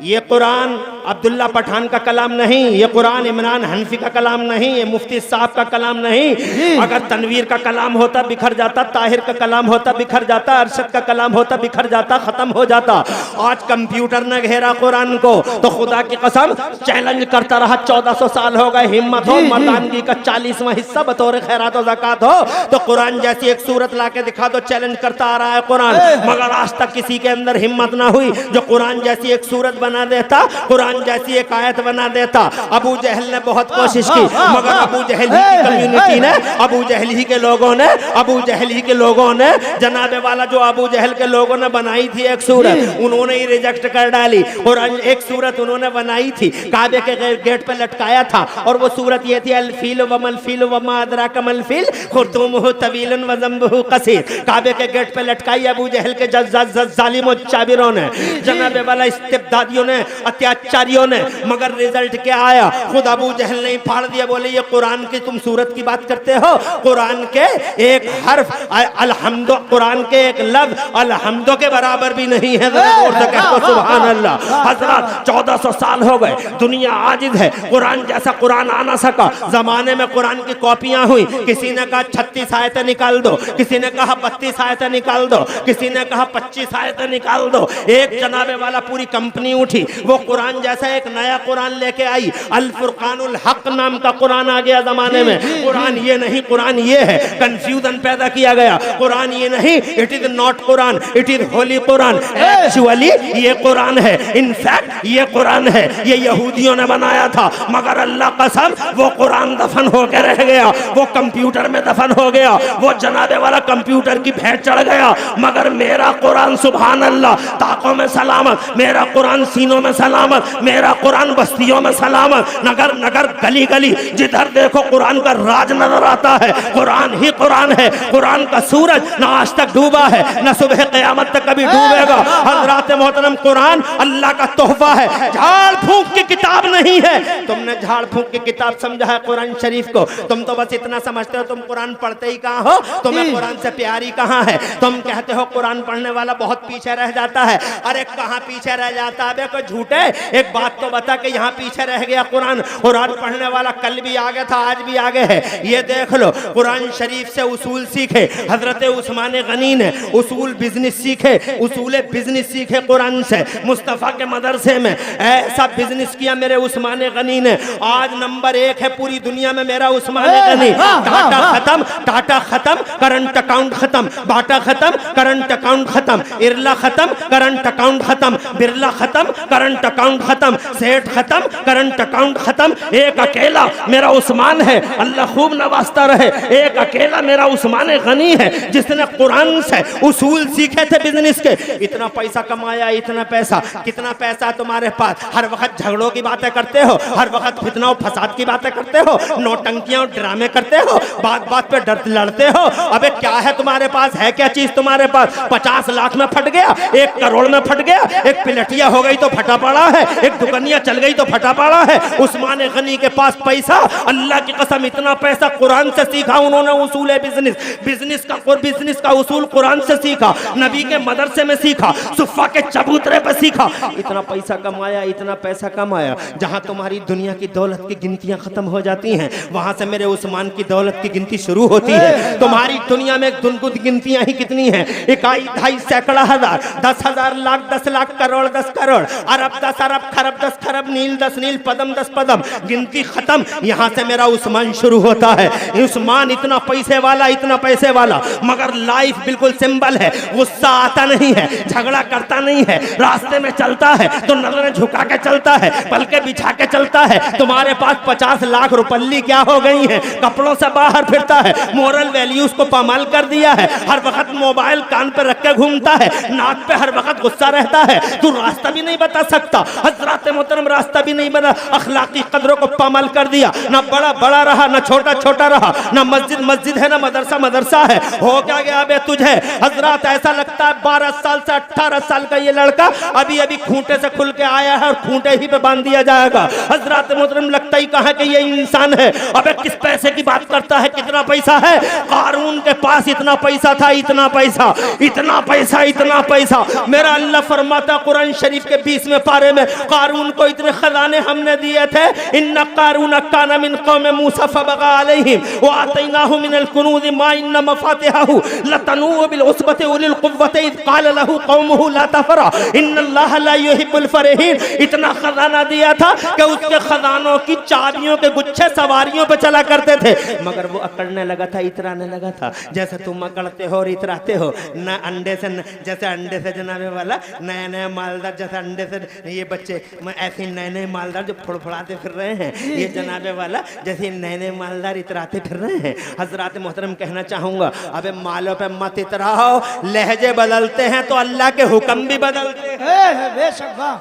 Speaker 1: ये कुरान अब्दुल्ला पठान का कलाम नहीं, ये कुरान इमरान हनफी का कलाम नहीं, ये मुफ्ती साहब का कलाम नहीं। अगर तनवीर का कलाम होता बिखर जाता, ताहिर का कलाम होता बिखर जाता, अरशद का कलाम होता बिखर जाता, खत्म हो जाता। आज कंप्यूटर ने घेरा कुरान को, तो खुदा की कसम चैलेंज करता रहा। 1400 साल हो गए। हिम्मत हो, मर्दानगी का 40वां हिस्सा बतौर खैरात और ज़कात हो तो कुरान जैसी एक सूरत ला के दिखा दो। चैलेंज करता आ रहा है कुरान, मगर आज तक किसी के अंदर हिम्मत ना हुई जो कुरान जैसी एक सूरत बना देता, कुरान जैसी एक आयत बना देता। अबू जहल ने बहुत कोशिश की, मगर अबू जहल ही की कम्युनिटी ने, अबू जहल ही के लोगों ने, अबू जहल ही के लोगों ने, जनाबे वाला जो अबू जहल के लोगों ने बनाई थी एक सूरत, उन्होंने ही रिजेक्ट कर डाली। और एक सूरत उन्होंने बनाई थी, काबे के गेट पे लटकाया था, और वो सूरत ये थी, अल फील व मल फील व मा अदराका मल फील खुर्तुमुहु तवीलन व ज़ंबुहु कसीर। काबे के गेट पे लटकाई अबू जहल के जालिम चाबिरों ने, जनाबे वाला इस्तिबदादियों ने, अत्याचारियों ने। मगर रिजल्ट क्या आया? खुद अबू जहल ने फाड़ दिया, बोले ये कुरान की तुम सूरत की बात करते हो, कुरान के एक हर्फ अलहम्दो, कुरान के एक लफ्ज अलहम्दो के बराबर भी नहीं है। सुभान अल्लाह। हजरत 1400 साल हो गए, दुनिया आजिज है, कुरान जैसा कुरान आ ना सका। जमाने में कुरान की कॉपियां हुई, किसी ने कहा 36 आयतें निकाल दो, किसी ने कहा 32 आयतें निकाल दो, किसी ने कहा 25 आयतें निकाल दो। एक जनाबे वाला पूरी कंपनी उठी, वो कुरान जैसा एक नया कुरान लेके आई। अल फुरकानुल हक नाम का कुरान आ गया जमाने में। कुरान ये नहीं, कुरान ये है। कंफ्यूजन पैदा किया गया। कुरान ये नहीं, it is not Quran, it is Holi Quran. Actually ये कुरान है, इनफैक्ट ये कुरान है, ये यहूदियों ने बनाया था। मगर अल्लाह कसम, वो कुरान दफन होकर रह गया, वो कंप्यूटर में दफन हो गया, वो जनाबे वाला कंप्यूटर की भेंट चढ़ गया। मगर मेरा कुरान सुभान अल्लाह ताकों में सलामत, मेरा कुरान सीनों में सलामत, मेरा कुरान बस्तियों में सलामत। नगर नगर गली गली जिधर देखो कुरान का राज नजर आता है। कुरान ही कुरान है। कुरान का सूरज ना आज तक डूबा है, ना सुबह क़यामत तक कभी डूबेगा। हज़रात मोहतरम, कुरान अल्लाह का तोहफा है, झाड़ फूंक की किताब नहीं है। तुमने झाड़ फूंक की किताब समझा है कुरान शरीफ को। तुम तो बस इतना समझते हो, तुम कुरान पढ़ते ही कहाँ हो, तुम्हें कुरान से प्यारी कहाँ है। तुम कहते हो कुरान पढ़ने वाला बहुत पीछे रह जाता है। अरे कहाँ पीछे रह जाता है? कोई झूठ है? एक बात तो बता कि यहाँ पीछे रह गया कुरान। कुरान पढ़ने वाला कल भी आगे था, आज भी आगे है। ये देख लो, कुरान शरीफ से उसूल सीखे हजरत उस्मान गनी ने, उसूल बिजनेस सीखे, उसूल बिजनेस सीखे कुरान से। मुस्तफ़ा के मदरसे में ऐसा बिजनेस किया मेरे उस्मान गनी ने, आज नंबर 1 है पूरी दुनिया में मेरा उस्मान गनी। टाटा खत्म, टाटा खत्म, करंट अकाउंट खत्म, बाटा खत्म, करंट अकाउंट खत्म, इरला खत्म, करंट अकाउंट खत्म, बिरला खत्म, करंट अकाउंट खत्म, सेठ खत्म, करंट अकाउंट खत्म। एक अकेला मेरा उस्मान है, अल्लाह खूब नवाजता रहे। एक अकेला मेरा उस्मान गनी है जिसने कुरान से उसूल सीखे थे बिजनेस के। इतना पैसा कमाया, इतना पैसा। कितना पैसा तुम्हारे पास? हर वक्त झगड़ों की बातें करते हो, हर वक्त फितना और फसाद की बातें करते हो, नौटंकियां और ड्रामे करते हो, बात बात पे डर लड़ते हो। अबे क्या है तुम्हारे पास? है क्या चीज तुम्हारे पास? 50 लाख में फट गया, 1 करोड़ में फट गया, एक पिलटिया हो गई तो फटा पड़ा है, एक दुकनिया चल गई तो फटा पड़ा है। उस्मान गनी के पास पैसा, अल्लाह की कसम इतना पैसा कुरान से सीखा उन्होंने। उसूल है बिजनेस, बिजनेस का उसूल कुरान से सीखा, नबी के मदरसे में सीखा, सुफ़ा के चबूतरे पर सीखा। इतना पैसा कमाया, इतना पैसा कमाया। जहां तुम्हारी दुनिया की दौलत की गिनतियां खत्म हो जाती हैं, वहां से मेरे उस्मान की दौलत की गिनती शुरू होती है। तुम्हारी दुनिया में गिनतियां ही कितनी हैं? 1 2 सैकड़ा हजार, 10,000 लाख, 10 लाख, करोड़ 10 करोड़, अरब 10 अरब, खरब 10 खरब, नील 10 नील, पदम 10 पदम, गिनती खत्म। यहां से मेरा उस्मान शुरू होता है। उस्मान इतना पैसे वाला, इतना पैसे वाला, मगर लाइफ बिल्कुल सिंपल है। गुस्सा आता नहीं है, झगड़ा करता नहीं है, रास्ते में चलता है तो नजरें झुका के चलता है, पलके बिछा के चलता है। तुम्हारे पास 50 लाख रुपल्ली क्या हो गई है? कपड़ों से बाहर फिरता है, मोरल वैल्यूज को पामाल कर दिया है, हर वक्त मोबाइल कान पे रख के घूमता है, नाक पे हर वक्त गुस्सा रहता है। तू रास्ता भी नहीं बता सकता, हजरत मोहतरम रास्ता भी नहीं बता। अखलाकी कदरों को पामाल कर दिया, ना बड़ा बड़ा रहा, ना छोटा छोटा रहा, ना मस्जिद मस्जिद है, ना मदरसा मदरसा है। हो क्या गया बे तुझे? हजरत ऐसा लगता है 12 साल से 18 साल का ये लड़का अभी अभी खूंटे से खुल के आया है और खूंटे ही पे बांध दिया जाएगा। हजरत मोहतरम लगता ही कहा कि ये इंसान है। अबे किस पैसे की बात करता है? कितना पैसा है? कारून के पास इतना पैसा था, इतना पैसा, इतना पैसा, इतना पैसा। मेरा अल्लाह फरमाता कुरान शरीफ के 20वें पारे में, कारून को इतने खजाने हमने दिए थे। इन्ना कारून काना मिन कौम मूसा फबगा अलैहिम व आतैनाहु मिनल कुनूज मा इन्ना मफातिहहु लतनू बिल उसबति उलिल कुव्वति इज़ क़ाल लहू कौमुहु ला तफरा इन्नल्लाह ला युहिब्बुल फरीहीन। इतना खजाना दिया था कि उसके खजानों की चाबियों के गुच्छे सवारियों पे चला करते थे, मगर वो अकड़ने लगा था, इतराने लगा था। जैसे तुम अकड़ते हो और इतराते हो ना, अंडे से जैसे अंडे से जनाबे वाला नया नया मालदार, जैसे अंडे से ये बच्चे ऐसे नए नए मालदार जो फुड़फुड़ाते फिर रहे हैं, ये जनाबे वाला जैसे नए नए मालदार इतराते फिर रहे हैं। हजरत मोहतरम कहना चाहूंगा, अबे मालों पे मत इतराओ, लहजे बदलते हैं तो अल्लाह के हुक्म भी बदलते हैं।
Speaker 2: बेशक, वाह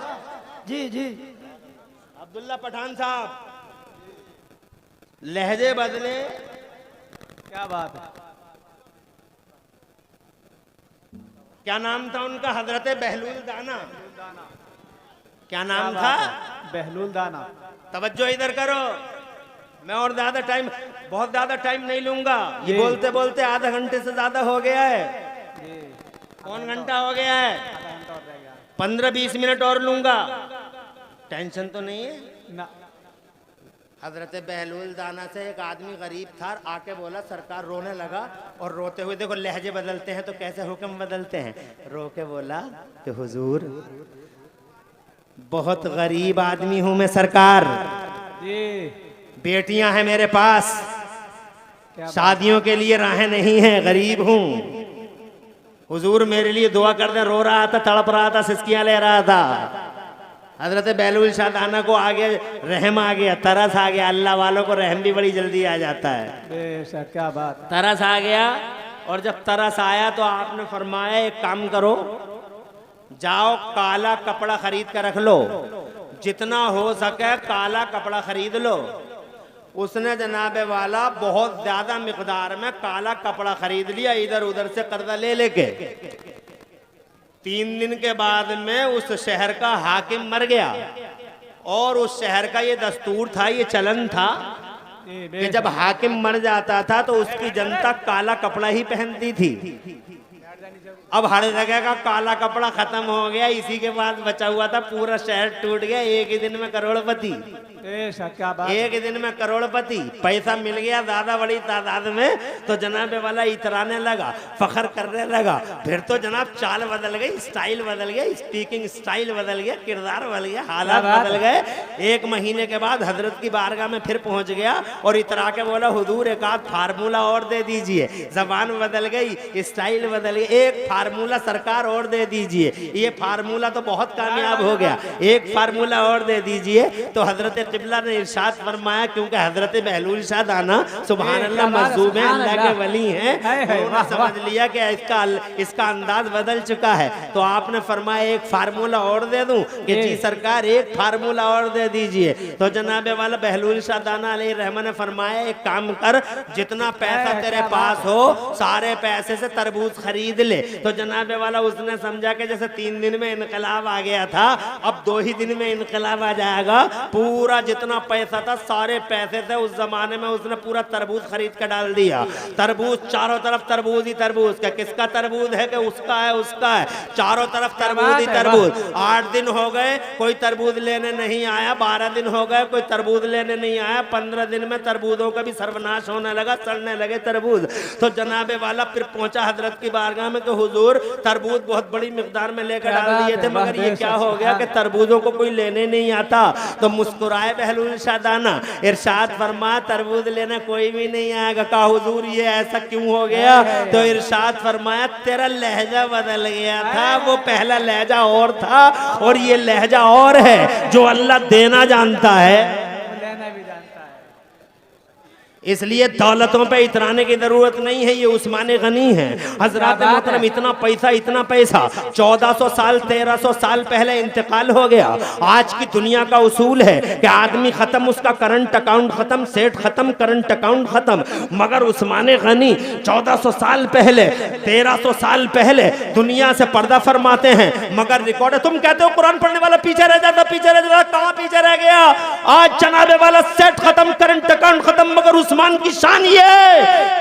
Speaker 2: जी जी।
Speaker 1: अब्दुल्ला पठान साहब, लहजे बदले,
Speaker 2: क्या बात है।
Speaker 1: क्या नाम था उनका? हजरत बहलूल दाना। क्या नाम था?
Speaker 2: बहलूल दाना।
Speaker 1: तवज्जो इधर करो, मैं और बहुत ज्यादा टाइम नहीं लूंगा। ये बोलते बोलते आधा घंटे से ज्यादा हो गया है। कौन घंटा हो गया है? 15-20 मिनट और लूंगा, टेंशन तो नहीं है ना। हजरत बहलूल दाना से एक आदमी गरीब था, आके बोला, सरकार रोने लगा और रोते हुए, देखो लहजे बदलते हैं तो कैसे हुक्म बदलते हैं, रो के बोला कि हुजूर बहुत गरीब आदमी हूं मैं सरकार, बेटियां हैं मेरे पास, शादियों के लिए राहें नहीं है, गरीब हूं, हुजूर मेरे लिए दुआ कर दे। रो रहा था, तड़प रहा था, सिसकियां ले रहा था। हजरत बहलूल शाह दाना को आगे रहम आ गया, तरस आ गया। अल्लाह वालों को रहम भी बड़ी जल्दी आ जाता है।
Speaker 2: बेशक, क्या बात।
Speaker 1: तरस आ गया, और जब तरस आया तो आपने फरमाया एक काम करो, जाओ काला कपड़ा खरीद कर रख लो, जितना हो सके काला कपड़ा खरीद लो। उसने जनाबे वाला बहुत ज्यादा मिकदार में काला कपड़ा खरीद लिया, इधर उधर से कर्जा ले लेके। 3 दिन के बाद में उस शहर का हाकिम मर गया, और उस शहर का ये दस्तूर था, ये चलन था कि जब हाकिम मर जाता था तो उसकी जनता काला कपड़ा ही पहनती थी। अब हर जगह का काला कपड़ा खत्म हो गया, इसी के बाद बचा हुआ था पूरा शहर टूट गया, एक ही दिन में करोड़पति।
Speaker 2: ऐसा क्या बात।
Speaker 1: एक दिन में करोड़पति, पैसा मिल गया ज्यादा बड़ी तादाद में, तो जनाब वाला इतराने लगा, फखर करने लगा। फिर तो जनाब चाल बदल गई, स्टाइल बदल गया, स्पीकिंग स्टाइल बदल गया, किरदार बदल गया, हालात बदल गए। एक महीने के बाद हजरत की बारगाह में फिर पहुंच गया और इतरा के बोला, हुजूर एक आध फार्मूला और दे दीजिए। जबान बदल गई, स्टाइल बदल गई, एक फार्मूला सरकार और दे दीजिए। ये फार्मूला तो बहुत कामयाब हो गया, एक फार्मूला और दे दीजिए। तो हजरत किबला ने इरशाद फरमाया, क्योंकि हजरत बहलूल शाह दाना सुभान अल्लाह मजदूब हैं, अल्लाह के वली हैं, उन्होंने समझ लिया कि इसका अंदाज बदल चुका है। तो आपने फरमाया एक फार्मूला और दे दूं कि जी सरकार एक फार्मूला और दे दीजिए। तो जनाबे वाला बहलूल शाह दाना अलैहि रहमा ने फरमाया, एक काम कर, जितना पैसा तेरे पास हो सारे पैसे से तरबूज खरीद ले। तो जनाबे वाला उसने समझा कि जैसे 3 दिन में इनकलाब आ गया था, अब 2 ही दिन में इनकलाब आ जाएगा। पूरा जितना पैसा था सारे पैसे से उस जमाने में उसने पूरा तरबूज खरीद कर डाल दिया। तरबूज चारों तरफ तरबूज ही तरबूज, का किसका तरबूज है कि उसका है, उसका है, चारों तरफ तरबूज ही तरबूज। 8 दिन हो गए कोई तरबूज लेने नहीं आया, 12 दिन हो गए कोई तरबूज लेने नहीं आया, 15 दिन में तरबूजों का भी सर्वनाश होने लगा, सड़ने लगे तरबूज। तो जनाबे वाला फिर पहुंचा हजरत की बारगाह में कि हुजूर तरबूज बहुत बड़ी मिकदार में लेकर डाल दिए थे, मगर ये क्या हो गया कि तरबूजों को कोई लेने नहीं आता। तो मुस्कुराए बहलूल शाह दाना, इरशाद फरमा, तरबूज लेने कोई भी नहीं आएगा। कहा हुजूर ये ऐसा क्यों हो गया? तो इरशाद फरमाया, तेरा लहजा बदल गया था, वो पहला लहजा और था और ये लहजा और है। जो अल्लाह देना जानता है
Speaker 2: लेना भी जानता है।
Speaker 1: इसलिए दौलतों पे इतराने की जरूरत नहीं है, ये उस्मान गनी है। हजरत मोहतरम इतना पैसा 1400 साल 1300 साल पहले इंतकाल हो गया। आज की दुनिया का उसूल है कि आदमी खत्म, उसका करंट अकाउंट खत्म, सेठ खत्म, करंट अकाउंट खत्म। मगर उस्मान गनी 1400 साल पहले 1300 साल पहले दुनिया से पर्दा फरमाते हैं, मगर रिकॉर्ड है। तुम कहते हो कुरान पढ़ने वाला पीछे रह जाता, पीछे रह जाता, कहां पीछे रह गया? आज जनाबे वाला सेठ खत्म, करंट अकाउंट खत्म, मगर उस्मान की शान ये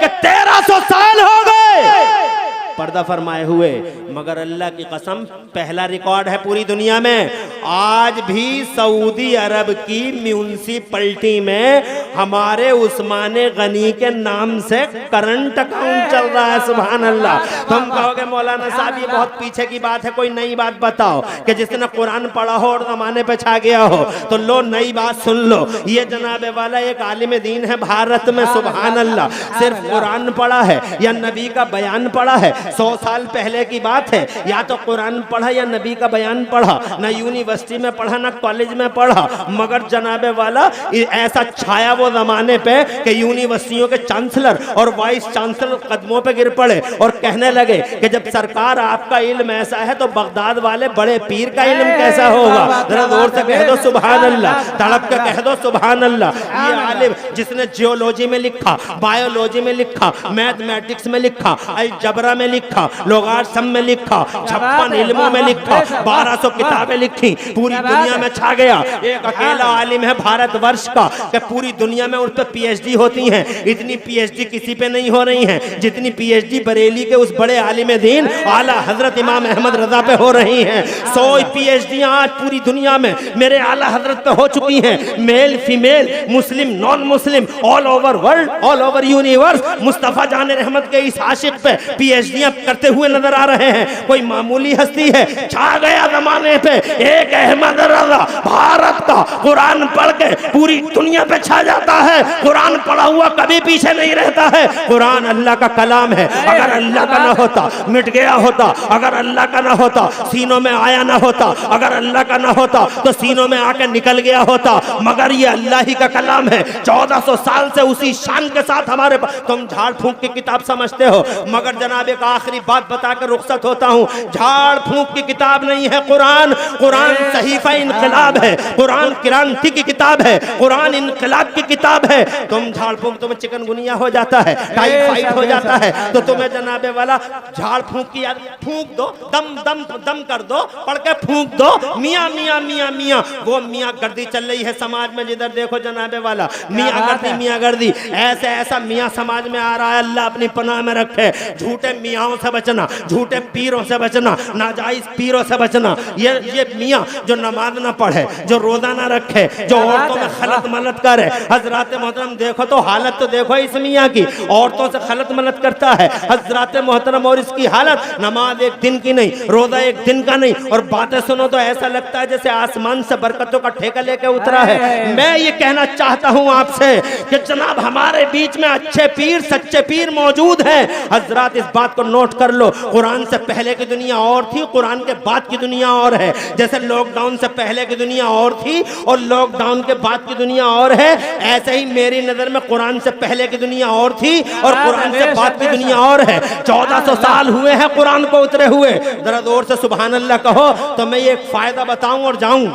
Speaker 1: कि 1300 साल हो गए पर्दा फरमाए हुए। मगर अल्लाह की कसम पहला रिकॉर्ड है पूरी दुनिया में। आज भी सऊदी अरब की म्यूनिसिपैलिटी में हमारे उस्मान गनी के नाम से करंट अकाउंट चल रहा है। सुभान अल्लाह। तुम कहोगे मौलाना साहब ये बहुत पीछे की बात है, कोई नई बात बताओ कि जिसने कुरान पढ़ा हो और जमाने पे छा गया हो। तो लो नई बात सुन लो। ये जनाबे वाला एक आलिम दीन है भारत में, सुभान अल्लाह, सिर्फ कुरान पढ़ा है या नबी का बयान पढ़ा है। 100 साल पहले की बात है, या तो कुरान पढ़ा या नबी का बयान पढ़ा, ना यूनिवर्सिटी में पढ़ा ना कॉलेज में पढ़ा। मगर जनाबे वाला ऐसा छाया वो जमाने पे कि यूनिवर्सिटियों के चांसलर और वाइस चांसलर कदमों पे गिर पड़े और कहने लगे कि जब सरकार आपका इल्म ऐसा है तो बगदाद वाले बड़े पीर का इल्म कैसा होगा? जरा जोर से कह दो सुभान अल्लाह, तड़प के कह दो सुभान अल्लाह। ये आलिम जिसने जियोलॉजी में लिखा, बायोलॉजी में लिखा, मैथमेटिक्स में लिखा, अलजबरा में लिखा, लोगारिथम में लिखा, 56 इल्मों में लिखा, 1200 किताबें लिखी, पूरी दुनिया में छा गया। एक अकेला आलिम है भारतवर्ष का कि पूरी दुनिया में उस पर पीएचडी होती हैं। इतनी पीएचडी किसी पे नहीं हो रही हैं जितनी पीएचडी बरेली के उस बड़े आलिम दीन आला हजरत इमाम अहमद रजा पे हो रही हैं। 100 पीएचडियां आज पूरी दुनिया में मेरे आला हजरत पे हो चुकी हैं। Male female, Muslim non Muslim, all over world, all over universe Mustafa जान रहमत के इस आशिक पे पीएचडियां करते हुए नजर आ रहे हैं। कोई मामूली हस्ती है, छा गया जमाने पे एक अहमद रजा भारत का कुरान पढ़ के पूरी दुनिया पे छा जाता है। कुरान पढ़ा हुआ कभी पीछे नहीं रहता है। कुरान अल्लाह का कलाम है। अगर अल्लाह का ना होता मिट गया होता, अगर अल्लाह का ना होता सीनों में आया ना होता, अगर अल्लाह का ना होता तो सीनों में आके निकल गया होता। मगर ये अल्लाह ही का कलाम है। 1400 साल से उसी शान के साथ हमारे पास। तुम झाड़ फूंक की किताब समझते हो, मगर जनाब एक आखिरी बात बताकर रुखसत होता हूँ। झाड़ फूंक की किताब नहीं है कुरान। कुरान सहीफा इनकलाब है, कुरान कुरान क्रांति की किताब है, कुरान इनकलाब की किताब है। तुम झाड़ फूंक, तुम्हें चिकनगुनिया हो जाता है, टाइफाइड हो जाता है, तो तुम्हें जनाबे वाला झाड़ फूंक की फूंक दो, दम दम दम कर दो, पढ़ के फूंक दो, मियाँ मियाँ मियाँ मियाँ। वो मियाँ गर्दी चल रही है समाज में, जिधर देखो जनाबे वाला मियाँ गर्दी मियाँ गर्दी। ऐसे ऐसा मियाँ समाज में आ रहा है, अल्लाह अपनी पनाह में रखे। झूठे मियाँओं से बचना, झूठे पीरों से बचना, नाजायज पीरों से बचना। ये मियाँ जो नमाज ना पढ़े, जो रोजा ना रखे, जो औरतों में खलत मलत करे। हजरात मोहतरम देखो तो हालत तो देखो इस मियाँ की, औरतों से खलत मलत करता है हजरात मोहतरम। और इसकी हालत, नमाज एक दिन की नहीं, रोजा एक दिन का नहीं, और बातें सुनो तो ऐसा लगता है जैसे आसमान से बरकतों का ठेका लेके उतरा है। मैं ये कहना चाहता हूँ आपसे कि जनाब हमारे बीच में अच्छे पीर, सच्चे पीर मौजूद हैं। हजरात इस बात को नोट कर लो, कुरान से पहले की दुनिया और थी, कुरान के बाद की दुनिया और है। जैसे लॉकडाउन से पहले की दुनिया और थी और लॉकडाउन के बाद की दुनिया और है, ऐसे ही मेरी नजर में कुरान से पहले की दुनिया और थी और कुरान से बाद की दुनिया और है। 1400 साल हुए हैं कुरान को उतरे हुए। जरा जोर से सुभान अल्लाह कहो तो मैं ये एक फायदा बताऊं और जाऊं।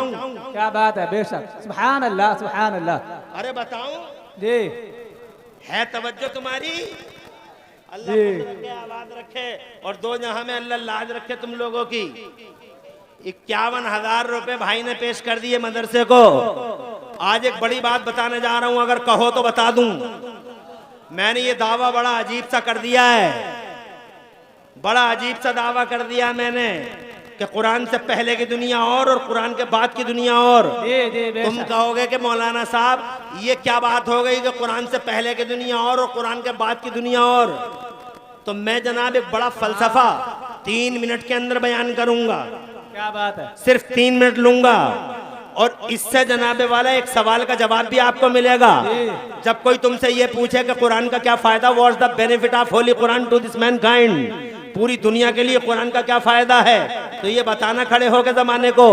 Speaker 2: क्या बात है, बेशक, सुभान अल्लाह सुभान अल्लाह।
Speaker 1: अरे बताऊं
Speaker 2: जी,
Speaker 1: है तवज्जो तुम्हारी? अल्लाह रखे, आवाज रखे, और दो जहां में अल्लाह लाज रखे तुम लोगों की। 51,000 रुपए भाई ने पेश कर दिए मदरसे को। आज एक बड़ी बात बताने जा रहा हूं, अगर कहो तो बता दूं। मैंने ये दावा बड़ा अजीब सा कर दिया है, बड़ा अजीब सा दावा कर दिया मैंने कि कुरान से पहले की दुनिया और कुरान के बाद की दुनिया और। तुम कहोगे कि मौलाना साहब ये क्या बात हो गई कि कुरान से पहले की दुनिया और कुरान के बाद की दुनिया और। तो मैं जनाब एक बड़ा फलसफा 3 मिनट के अंदर बयान करूंगा।
Speaker 2: क्या बात है,
Speaker 1: सिर्फ 3 मिनट लूंगा और इससे जनाबे वाला एक सवाल का जवाब भी आपको मिलेगा। जब कोई तुमसे ये पूछे कि कुरान का क्या फायदा, what's the benefit of holy Quran to this mankind, पूरी दुनिया के लिए कुरान का क्या फायदा है, तो ये बताना खड़े हो के जमाने को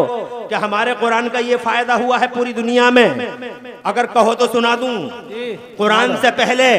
Speaker 1: कि हमारे कुरान का ये फायदा हुआ है पूरी दुनिया में। अगर कहो तो सुना दूं। कुरान से पहले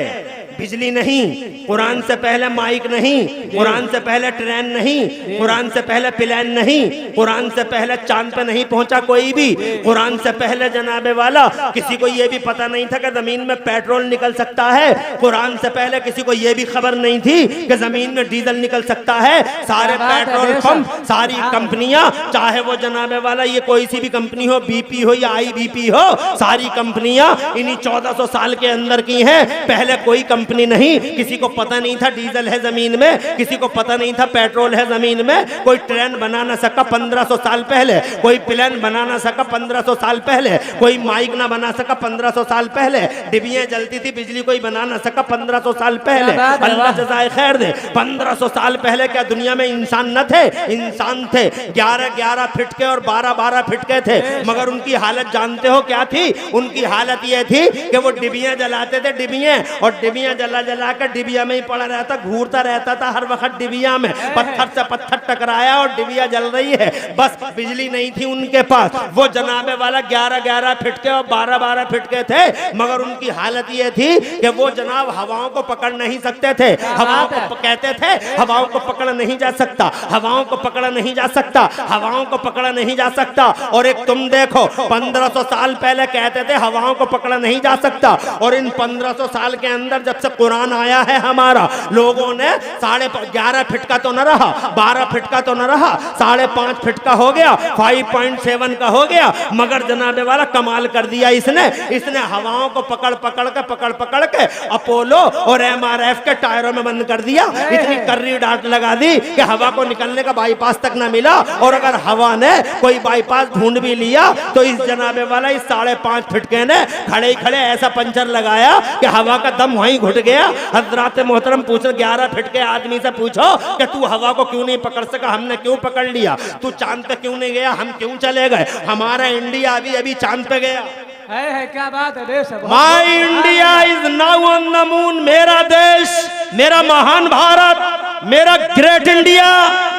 Speaker 1: बिजली नहीं, कुरान से पहले माइक नहीं, कुरान से पहले ट्रेन नहीं, कुरान से पहले प्लेन नहीं, कुरान से पहले चांद पे नहीं पहुंचा कोई भी। कुरान से पहले जनाबे वाला किसी को यह भी पता नहीं था कि जमीन में पेट्रोल निकल सकता है। कुरान से पहले किसी को यह भी खबर नहीं थी कि जमीन में डीजल निकल सकता है। सारे पेट्रोल पंप, सारी कंपनियां, चाहे वो जनाबे वाला ये कोई सी भी कंपनी हो, बीपी हो या आईबीपी हो, सारी कंपनियां इन्हीं 1400 साल के अंदर की हैं। पहले कोई कंपनी नहीं, किसी को पता नहीं था डीजल है जमीन में, किसी को पता नहीं था पेट्रोल है जमीन में। कोई ट्रेन बना ना सका 1500 साल पहले, कोई प्लेन बना ना सका 1500 साल पहले, कोई माइक ना बना सका 1500 साल पहले, डिबियां जलती थी बिजली कोई बना ना सका 1500 साल पहले। अल्लाह जज़ाए खैर दे। 1500 साल पहले क्या दुनिया में इंसान न थे? इंसान थे। 11-11 फीट के और 12-12 फीट के थे, मगर उनकी हालत जानते हो क्या थी? उनकी हालत यह थी कि वो डिबियां जलाते थे, डिबियां, और डिबियां जला जला कर डिबिया में ही पड़ा रहता, घूरता रहता था हर वक्त डिबिया में। पत्थर से पत्थर टकराया और डिबिया जल रही है, बस बिजली नहीं थी उनके पास। वो जनाबे वाला 11-11 फीट के और 12-12 फीट के थे, मगर उनकी हालत ये थी कि वो जनाब हवाओं को पकड़ नहीं सकते थे। हवाओं को कहते थे हवाओं को पकड़ा नहीं जा सकता, हवाओं को पकड़ा नहीं जा सकता, हवाओं को पकड़ा नहीं जा सकता। और एक तुम देखो 1500 साल पहले कहते थे हवाओं को पकड़ा नहीं जा सकता, और इन 1500 साल के अंदर जब से कुरान आया है हमारा, लोगों ने 11.5 फीट का तो न रहा, 12 फीट का तो न रहा, 5.5 फीट का हो गया, 5.7 का हो गया, मगर जनाबे वाला कमाल कर दिया इसने हवाओं को पकड़ पकड़ के अपोलो और MRF के टायरों में बंद कर दिया। इतनी कर्री डांट लगा दी कि हवा को निकलने का बाईपास तक ना मिला, और अगर हवा ने कोई बाईपास ढूंढ भी लिया तो इस जनाबे वाला इस 5.5 फीट के ने खड़े खड़े ऐसा पंचर लगाया कि हवा का दम वहीं घुट गया। हजरात मोहतरम पूछो 11 फीट के आदमी से पूछो कि तू हवा को क्यों नहीं पकड़ सका, हमने क्यों पकड़ लिया? तू चांद पे क्यों नहीं गया, हम क्यों चले गए? हमारा इंडिया अभी चांद पे गया
Speaker 2: है। क्या बात है, देश है।
Speaker 1: My India is now on the moon. मेरा देश, मेरा महान भारत, मेरा ग्रेट इंडिया।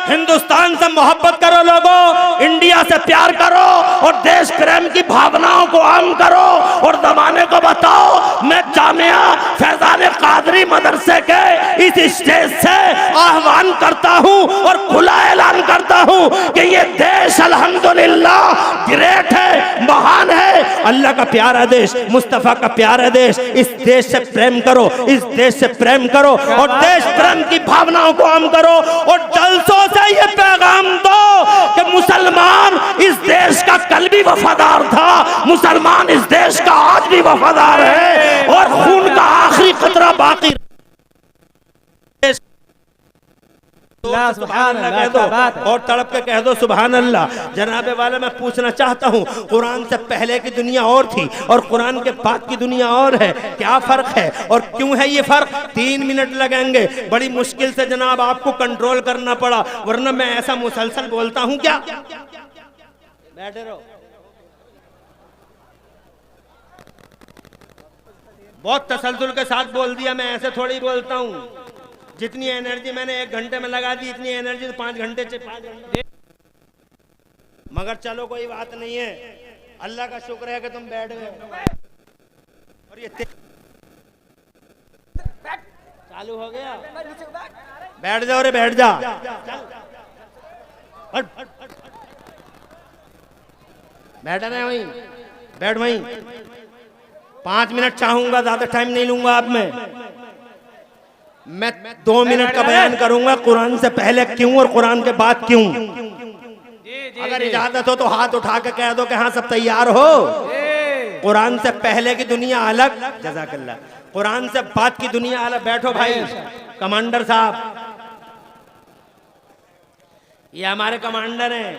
Speaker 1: हिंदुस्तान से मोहब्बत करो लोगों, इंडिया से प्यार करो और देश प्रेम की भावनाओं को आम करो और जमाने को बताओ। मैं जामिया फैजान कादरी मदरसे के इस स्टेज से आह्वान करता हूं और खुला ऐलान करता हूं कि ये देश अल्हम्दुलिल्लाह ग्रेट है, महान है, अल्लाह का प्यारा देश, मुस्तफा का प्यारा देश। इस देश से प्रेम करो, इस देश से प्रेम करो और देश प्रेम की भावनाओं को आम करो और जलसों से ये पैगाम दो कि मुसलमान इस देश का कल भी वफादार था, मुसलमान इस देश का आज भी वफादार है और खून का आखिरी कतरा बाकी। सुभान अल्लाह कह दो और तड़प के कह दो सुभान अल्लाह। जनाबे वाला, मैं पूछना चाहता हूँ, कुरान से पहले की दुनिया और थी और कुरान के बाद की दुनिया और है, क्या फर्क है और क्यों है ये फर्क? 3 मिनट लगेंगे, बड़ी मुश्किल से जनाब आपको कंट्रोल करना पड़ा, वरना मैं ऐसा मुसलसल बोलता हूँ क्या? बैठे रहो, बहुत तसलसल के साथ बोल दिया, मैं ऐसे थोड़ी बोलता हूँ। जितनी एनर्जी मैंने 1 घंटे में लगा दी, इतनी एनर्जी तो 5 घंटे से 5 घंटे। मगर चलो कोई बात नहीं है, अल्लाह का शुक्र है कि तुम बैठ गए। और ये चालू हो गया, बैठ जाओ रे, बैठ जा, बैठा ना वहीं, बैठ वहीं। 5 मिनट चाहूंगा, ज्यादा टाइम नहीं लूंगा आप में। मैं 2 मिनट का बयान करूंगा, कुरान से पहले क्यों और कुरान के बाद क्यों। अगर इजाजत हो तो हाथ उठा के कह दो कि हाँ सब तैयार हो। कुरान से पहले की दुनिया अलग, जज़ाकल्लाह, कुरान से बाद की दुनिया अलग। बैठो भाई, कमांडर साहब, ये हमारे कमांडर हैं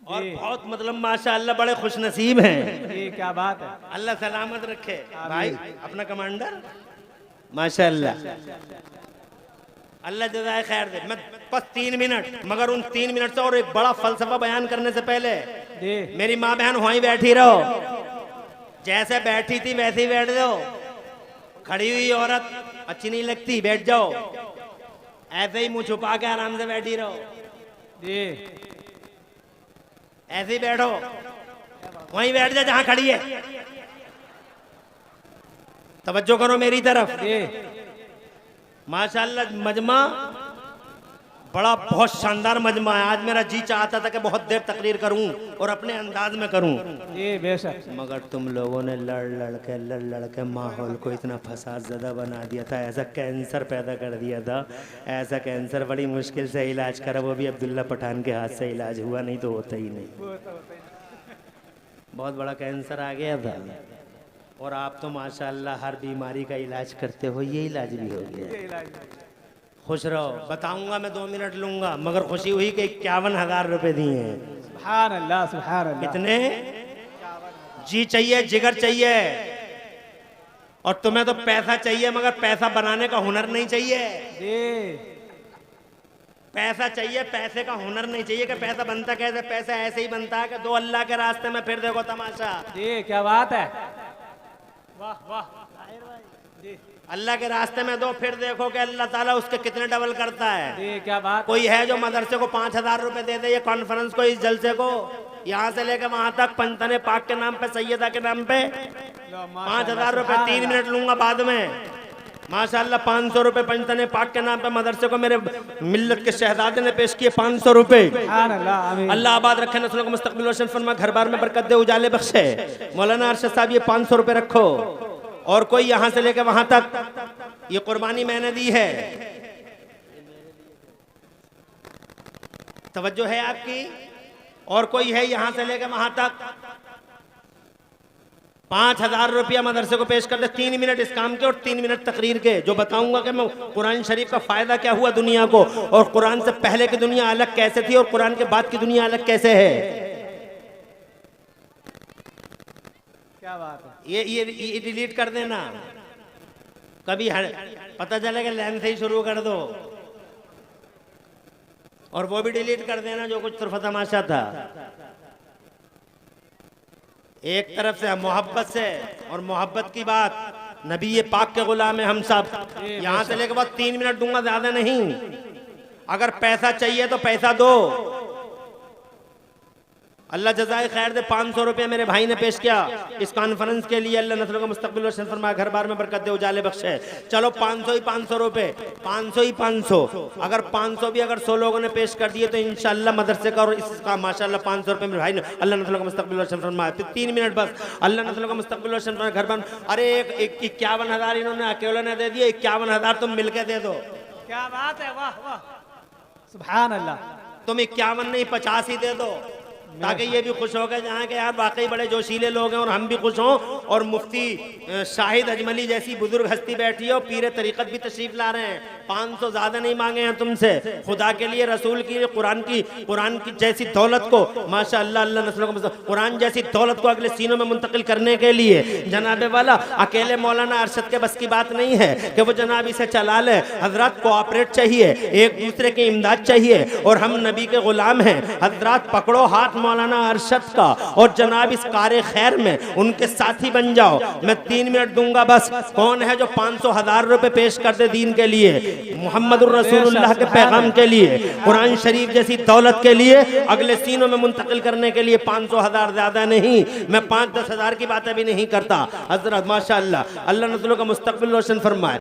Speaker 1: और बहुत मतलब माशाअल्लाह बड़े खुशनसीब हैं।
Speaker 2: ये क्या बात है,
Speaker 1: अल्लाह सलामत रखे। भाई अपना कमांडर माशाअल्लाह, अल्लाह जज़ाए खैर दे। मैं बस 3 मिनट, मगर उन 3 मिनट से और एक बड़ा फलसफा बयान करने से पहले मेरी माँ बहन वहीं बैठी रहो, जैसे बैठी थी वैसे ही बैठ जाओ। खड़ी हुई औरत अच्छी नहीं लगती, बैठ जाओ, ऐसे ही मुंह छुपा के आराम से बैठी रहो, ऐसे ही बैठो, वहीं बैठ जा जहां खड़ी है। तवज्जो करो मेरी तरफ। माशाअल्लाह मजमा बड़ा बहुत शानदार मजमा है। आज मेरा जी चाहता था कि बहुत देर तकरीर करूं और अपने अंदाज में करूं,
Speaker 2: बेशक,
Speaker 1: मगर तुम लोगों ने लड़ लड़ के माहौल को इतना फसाद ज़दा बना दिया था, ऐसा कैंसर पैदा कर दिया था, ऐसा कैंसर बड़ी मुश्किल से इलाज करा, वो भी अब्दुल्ला पठान के हाथ से इलाज हुआ, नहीं तो होता ही नहीं। बहुत बड़ा कैंसर आ गया था और आप तो माशाअल्लाह हर बीमारी का इलाज करते हो, ये इलाज भी हो गया। खुश रहो, बताऊंगा मैं 2 मिनट लूंगा, मगर खुशी हुई कि 51,000 रुपए दिए हैं।
Speaker 2: सुभान अल्लाह, सुभान अल्लाह।
Speaker 1: कितने? जी चाहिए, जिगर चाहिए, और तुम्हें तो पैसा चाहिए, मगर पैसा बनाने का हुनर नहीं चाहिए। पैसा चाहिए, पैसे का हुनर नहीं चाहिए कि पैसा बनता कैसे। पैसा ऐसे ही बनता है कि दो अल्लाह के रास्ते में, फिर देखो तमाशा।
Speaker 2: क्या बात है, वाह वाह,
Speaker 1: अल्लाह के रास्ते में दो, फिर देखो कि अल्लाह ताला उसके कितने डबल करता है।
Speaker 2: क्या बात।
Speaker 1: कोई है जो मदरसे को 5,000 रुपए दे दे, ये कॉन्फ्रेंस को, इस जलसे को, यहाँ से लेकर वहां तक, पंतने पाक के नाम पे, सैयदा के नाम पे 5,000 रुपए। 3 मिनट लूंगा बाद में। माशाअल्लाह 500 रुपए पंतने पाक के नाम पे मदरसे को मेरे मिल्लत के शहजादे ने पेश किए, 500 रुपए। अल्लाह आबाद रखे, नस्लों को मुस्तकबिल रोशन फरमा, घर बार में बरकत दे, उजाले बख्शे। मौलाना अरशद साहब ये 500 रुपए रखो, और कोई यहां से लेकर वहां तक, ये कुर्बानी मैंने दी है, तवज्जो है आपकी। और कोई है यहां से लेकर वहां तक, 5,000 रुपया मदरसे को पेश कर दे। 3 मिनट इस काम के और 3 मिनट तकरीर के, जो बताऊंगा कि मैं कुरान शरीफ का फायदा क्या हुआ दुनिया को, और कुरान से पहले की दुनिया अलग कैसे थी और कुरान के बाद की दुनिया अलग कैसे है।
Speaker 2: क्या बात है।
Speaker 1: ये डिलीट कर देना, कभी पता चलेगा लाइन से ही शुरू कर दो, और वो भी डिलीट कर देना जो कुछ तुरफा तमाशा था। एक तरफ से मोहब्बत से, और मोहब्बत की बात, नबी ये पाक के गुलाम है हम सब। यहां से लेकर बाद 3 मिनट दूंगा, ज्यादा नहीं। अगर पैसा चाहिए तो पैसा दो, अल्लाह जज़ाए खैर दे। 500 रुपये मेरे भाई ने पेश किया इस कॉन्फ्रेंस के लिए। अल्लाह नस्लों का मुस्तकबिल रोशन फरमाए, घर बार में बरकत दे, उजाले बख्शे। चलो 500 ही 500 रुपये, 500 ही 500। अगर 500 भी अगर 100 लोगों ने पेश कर दिए तो इंशाअल्लाह मदरसे का और इसका माशाअल्लाह 500 रुपये मेरे भाई ने। अल्लाह नस्लों का मुस्तकबिल रोशन फरमाए। फिर 3 मिनट बस, अल्लाह नस्लों का मुस्तकबिल रोशन फरमाए। घर बार, अरे 51,000 इन्होंने अकेले ने दे दिए, 51,000 तुम मिलके दे दो।
Speaker 2: क्या बात है, वाह वाह, सुभान अल्लाह।
Speaker 1: तुम 51 नहीं 50 ही दे दो, ताकि ये भी खुश हो गए जहाँ के यार वाकई बड़े जोशीले लोग हैं और हम भी खुश हों। और मुफ्ती शाहिद अजमली जैसी बुजुर्ग हस्ती बैठी है और पीरे तरीकत भी तशरीफ ला रहे हैं। 500 ज्यादा नहीं मांगे हैं तुमसे, खुदा के लिए, रसूल की, कुरान की जैसी दौलत को माशाअल्लाह अल्लाह नस्लों को कुरान जैसी दौलत को अगले सीनों में मुंतकिल करने के लिए जनाबे वाला अकेले मौलाना अरशद के बस की बात नहीं है कि वो जनाब इसे चला ले। हजरत कोऑपरेट चाहिए, एक दूसरे की इमदाद चाहिए और हम नबी के गुलाम हैं। हजरत पकड़ो हाथ मौलाना अरशद का और जनाब इस कार्य खैर में उनके साथी बन जाओ। मैं 3 मिनट दूंगा बस। कौन है जो 500,000 रुपए पेश कर दे दीन के लिए, मुहम्मदुर रसूलुल्लाह के पैगाम के लिए, कुरान शरीफ जैसी दौलत के लिए, अगले सीनों में मुंतकिल करने के लिए? 500,000 ज्यादा नहीं, मैं 5-10 हज़ार की बातें भी नहीं करता। हजरत माशाअल्लाह, अल्लाह नस्लों का मुस्तकबिल रोशन फरमाए।